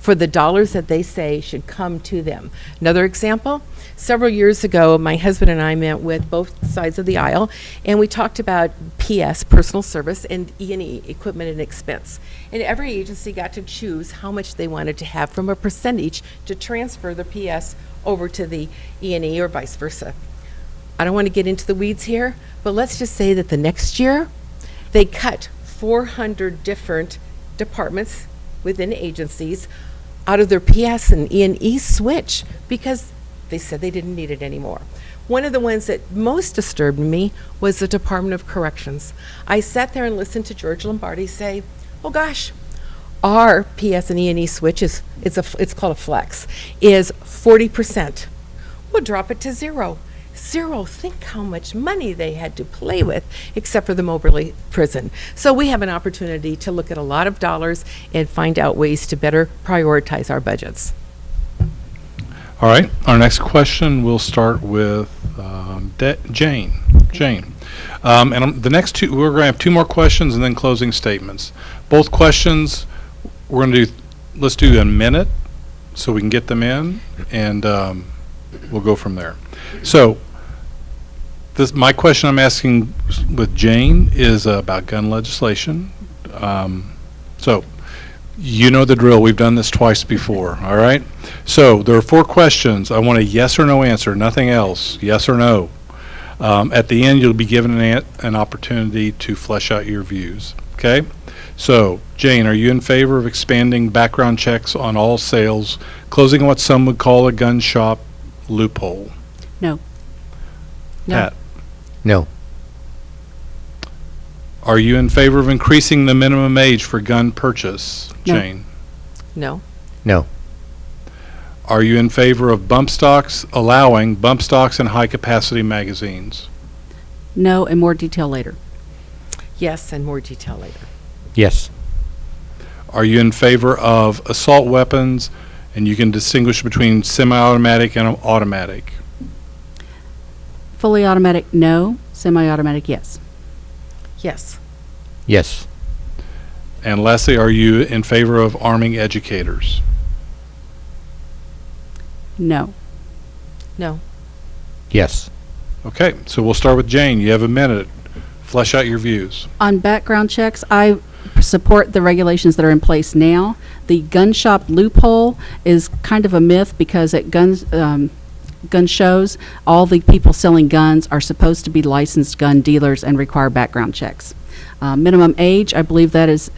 for the dollars that they say should come to them. Another example, several years ago, my husband and I met with both sides of the aisle, and we talked about PS, personal service, and E&E, equipment and expense. And every agency got to choose how much they wanted to have from a percentage to transfer the PS over to the E&E or vice versa. I don't want to get into the weeds here, but let's just say that the next year, they cut 400 different departments within agencies out of their PS and E&E switch because they said they didn't need it anymore. One of the ones that most disturbed me was the Department of Corrections. I sat there and listened to George Lombardi say, oh gosh, our PS and E&E switch it's called a flex, is 40%. We'll drop it to zero. Zero, think how much money they had to play with, except for the Moberly prison. So we have an opportunity to look at a lot of dollars and find out ways to better prioritize our budgets. All right, our next question, we'll start with Jane. Jane. The next two, we're going to have two more questions and then closing statements. Both questions, we're going to do, let's do a minute so we can get them in, and we'll go from there. So, my question I'm asking with Jane is about gun legislation. So, you know the drill. We've done this twice before, all right? So, there are 4 questions. I want a yes or no answer, nothing else. Yes or no. At the end, you'll be given an opportunity to flesh out your views, okay? So, Jane, are you in favor of expanding background checks on all sales, closing what some would call a gun shop loophole? No. Pat? No. Are you in favor of increasing the minimum age for gun purchase? No. Jane? No. No. Are you in favor of bump stocks, allowing bump stocks in high-capacity magazines? No, and more detail later. Yes, and more detail later. Yes. Are you in favor of assault weapons, and you can distinguish between semi-automatic and automatic? Fully automatic, no. Semi-automatic, yes. Yes. Yes. And lastly, are you in favor of arming educators? No. No. Yes. Okay, so we'll start with Jane. You have a minute. Flesh out your views. On background checks, I support the regulations that are in place now. The gun shop loophole is kind of a myth because at gun shows, all the people selling guns are supposed to be licensed gun dealers and require background checks. Minimum age, I believe that is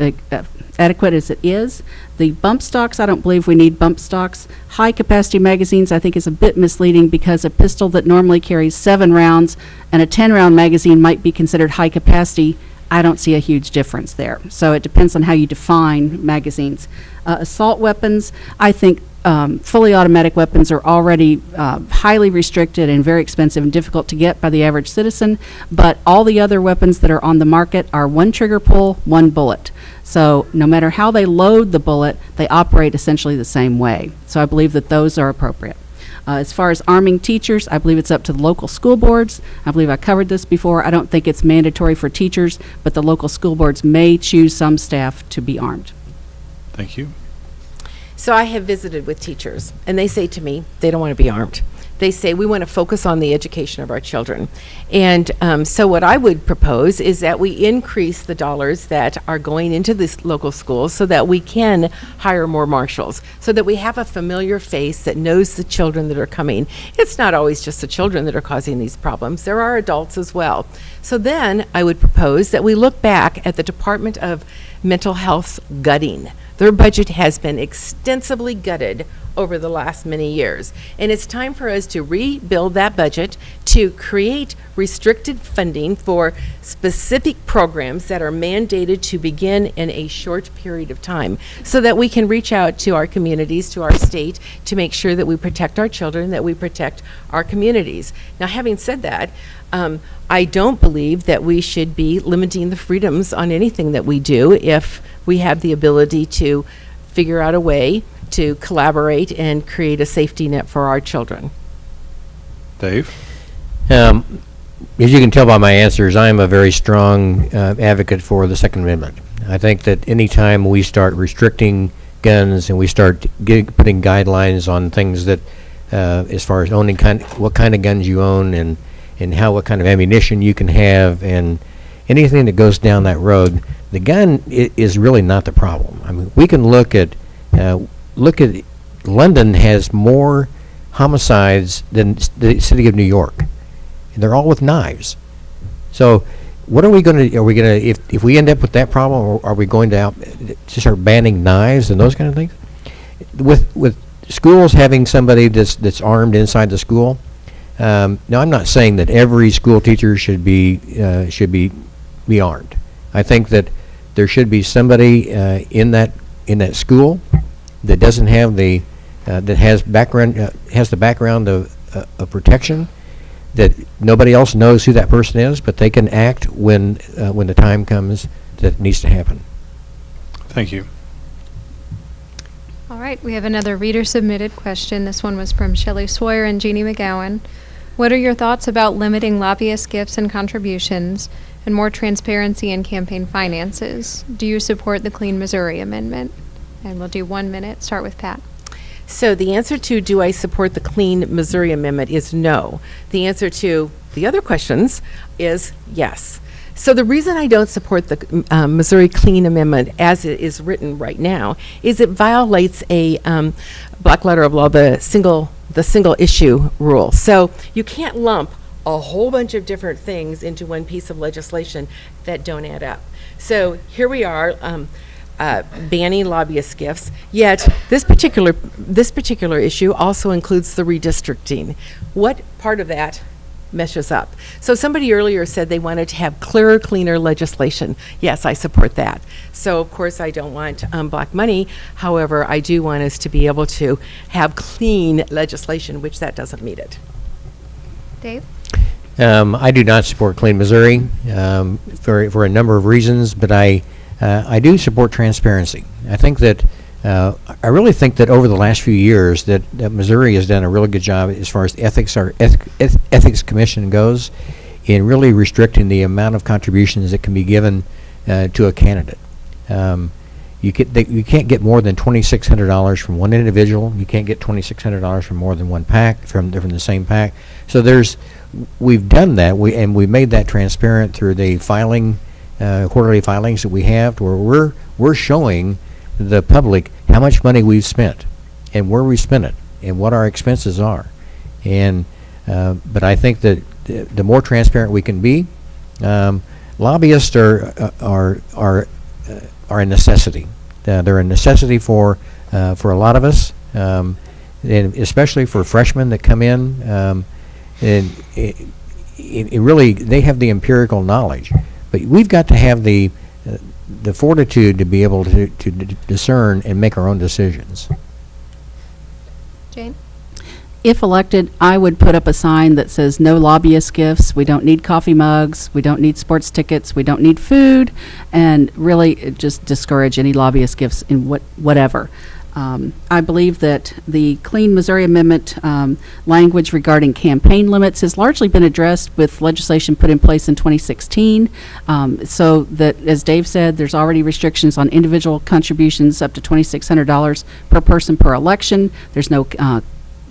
adequate as it is. The bump stocks, I don't believe we need bump stocks. High capacity magazines, I think is a bit misleading because a pistol that normally carries 7 rounds and a 10-round magazine might be considered high capacity. I don't see a huge difference there. So it depends on how you define magazines. Assault weapons, I think fully automatic weapons are already highly restricted and very expensive and difficult to get by the average citizen, but all the other weapons that are on the market are 1 trigger pull, 1 bullet. So no matter how they load the bullet, they operate essentially the same way. So I believe that those are appropriate. As far as arming teachers, I believe it's up to the local school boards. I believe I covered this before. I don't think it's mandatory for teachers, but the local school boards may choose some staff to be armed. Thank you. So I have visited with teachers, and they say to me they don't want to be armed. They say we want to focus on the education of our children. And so what I would propose is that we increase the dollars that are going into these local schools so that we can hire more marshals, so that we have a familiar face that knows the children that are coming. It's not always just the children that are causing these problems. There are adults as well. So then I would propose that we look back at the Department of Mental Health's gutting. Their budget has been extensively gutted over the last many years. And it's time for us to rebuild that budget, to create restricted funding for specific programs that are mandated to begin in a short period of time, so that we can reach out to our communities, to our state, to make sure that we protect our children, that we protect our communities. Now, having said that, I don't believe that we should be limiting the freedoms on anything that we do if we have the ability to figure out a way to collaborate and create a safety net for our children. Dave? As you can tell by my answers, I am a very strong advocate for the Second Amendment. I think that any time we start restricting guns and we start putting guidelines on things that, as far as owning what kind of guns you own and what kind of ammunition you can have and anything that goes down that road, the gun is really not the problem. I mean, we can look at London has more homicides than the city of New York. And they're all with knives. So what are we going to, if we end up with that problem, or are we going to start banning knives and those kind of things? With schools having somebody that's armed inside the school, now I'm not saying that every school teacher should be armed. I think that there should be somebody in that school that doesn't have that has the background of protection, that nobody else knows who that person is, but they can act when the time comes that it needs to happen. Thank you. All right, we have another reader-submitted question. This one was from Shelley Sawyer and Jeannie McGowan. What are your thoughts about limiting lobbyist gifts and contributions and more transparency in campaign finances? Do you support the Clean Missouri Amendment? And we'll do 1 minute. Start with Pat. So the answer to do I support the Clean Missouri Amendment is no. The answer to the other questions is yes. So the reason I don't support the Missouri Clean Amendment as it is written right now is it violates a black letter of law, the single issue rule. So you can't lump a whole bunch of different things into one piece of legislation that don't add up. So here we are, banning lobbyist gifts, yet this particular issue also includes the redistricting. What part of that meshes up. So somebody earlier said they wanted to have clearer, cleaner legislation. Yes, I support that. So of course I don't want black money. However, I do want us to be able to have clean legislation, which that doesn't meet it. Dave? I do not support Clean Missouri for a number of reasons, but I do support transparency. I really think that over the last few years that Missouri has done a really good job as far as our ethics commission goes in really restricting the amount of contributions that can be given to a candidate. You can't get more than $2,600 from one individual. You can't get $2,600 from more than one PAC, from the same PAC. So we've done that, we made that transparent through the quarterly filings that we have, where we're showing the public how much money we've spent and where we spent it and what our expenses are. And but I think that the more transparent we can be, lobbyists are a necessity. They're a necessity for a lot of us, and especially for freshmen that come in. And it really, they have the empirical knowledge, but we've got to have the fortitude to be able to discern and make our own decisions. Jane? If elected, I would put up a sign that says no lobbyist gifts. We don't need coffee mugs. We don't need sports tickets. We don't need food, and really just discourage any lobbyist gifts in whatever. I believe that the Clean Missouri Amendment language regarding campaign limits has largely been addressed with legislation put in place in 2016. So that, as Dave said, there's already restrictions on individual contributions up to $2,600 per person per election. There's no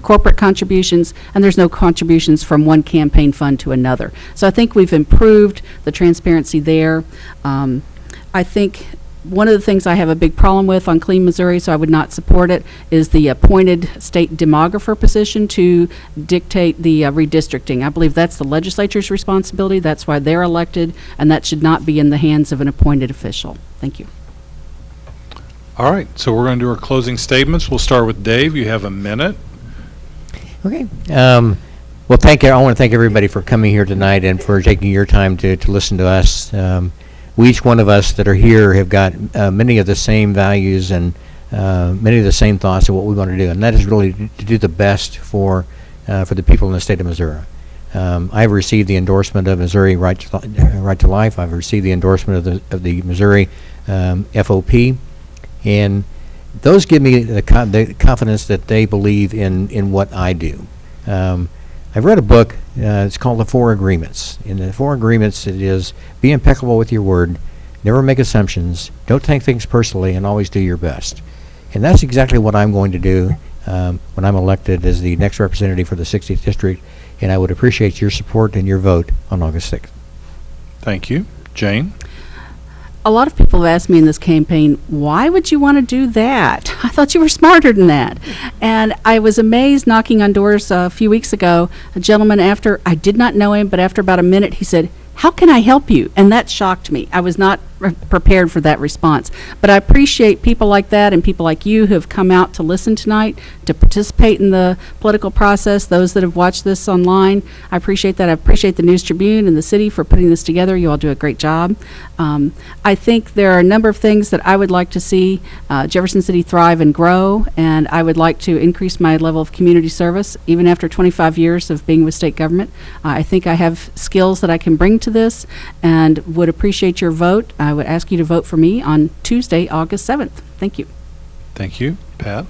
corporate contributions, and there's no contributions from one campaign fund to another. So I think we've improved the transparency there. I think one of the things I have a big problem with on Clean Missouri, so I would not support it, is the appointed state demographer position to dictate the redistricting. I believe that's the legislature's responsibility. That's why they're elected, and that should not be in the hands of an appointed official. Thank you. All right, so we're going to do our closing statements. We'll start with Dave. You have a minute. Okay. Well, I want to thank everybody for coming here tonight and for taking your time to listen to us. Each one of us that are here have got many of the same values and many of the same thoughts of what we want to do, and that is really to do the best for the people in the state of Missouri. I've received the endorsement of Missouri Right to Life. I've received the endorsement of the Missouri FOP, and those give me the confidence that they believe in what I do. I've read a book, it's called The Four Agreements. In the Four Agreements, it is be impeccable with your word, never make assumptions, don't take things personally, and always do your best. And that's exactly what I'm going to do when I'm elected as the next representative for the 60th District, and I would appreciate your support and your vote on August 6th. Thank you. Jane? A lot of people have asked me in this campaign, why would you want to do that? I thought you were smarter than that. And I was amazed knocking on doors a few weeks ago. A gentleman, after, I did not know him, but after about a minute, he said, "How can I help you?" And that shocked me. I was not prepared for that response. But I appreciate people like that and people like you who have come out to listen tonight, to participate in the political process, those that have watched this online. I appreciate that. I appreciate the News Tribune and the city for putting this together. You all do a great job. I think there are a number of things that I would like to see Jefferson City thrive and grow, and I would like to increase my level of community service. Even after 25 years of being with state government, I think I have skills that I can bring to this and would appreciate your vote. I would ask you to vote for me on Tuesday, August 7th. Thank you. Thank you. Pat?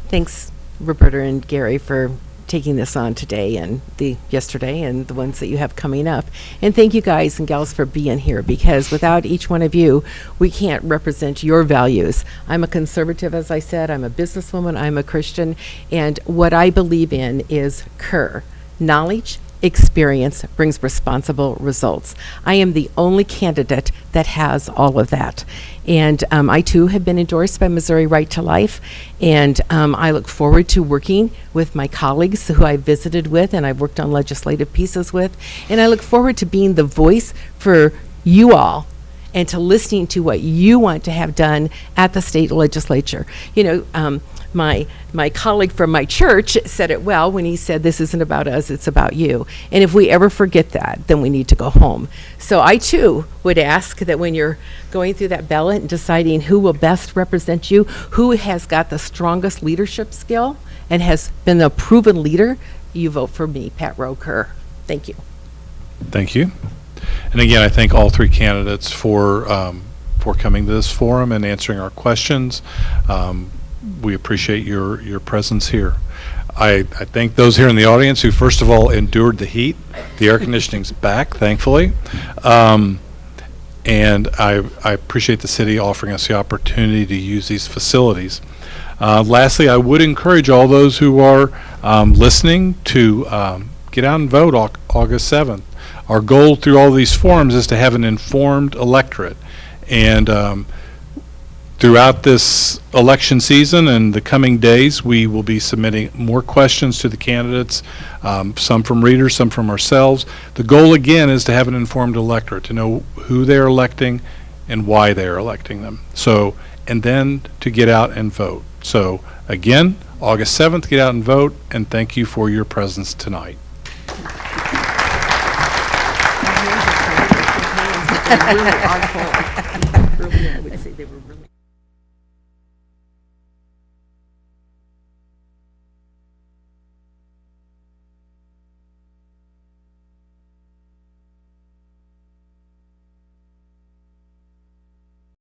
Thanks, Roberta and Gary, for taking this on today and yesterday and the ones that you have coming up. And thank you guys and gals for being here, because without each one of you, we can't represent your values. I'm a conservative, as I said. I'm a businesswoman. I'm a Christian. And what I believe in is CUR, knowledge, experience brings responsible results. I am the only candidate that has all of that. And I too have been endorsed by Missouri Right to Life, and I look forward to working with my colleagues who I've visited with and I've worked on legislative pieces with, and I look forward to being the voice for you all and to listening to what you want to have done at the state legislature. You know, my colleague from my church said it well when he said, this isn't about us, it's about you. And if we ever forget that, then we need to go home. So I too would ask that when you're going through that ballot and deciding who will best represent you, who has got the strongest leadership skill and has been a proven leader, you vote for me, Pat Roker. Thank you. Thank you. And again, I thank all three candidates for coming to this forum and answering our questions. We appreciate your presence here. I thank those here in the audience who, first of all, endured the heat. The air conditioning's back, thankfully. And I appreciate the city offering us the opportunity to use these facilities. Lastly, I would encourage all those who are listening to get out and vote August 7th. Our goal through all these forums is to have an informed electorate. And throughout this election season and the coming days, we will be submitting more questions to the candidates, some from readers, some from ourselves. The goal, again, is to have an informed electorate, to know who they're electing and why they're electing them. So, and then to get out and vote. So, again, August 7th, get out and vote, and thank you for your presence tonight. Really, I would say they were really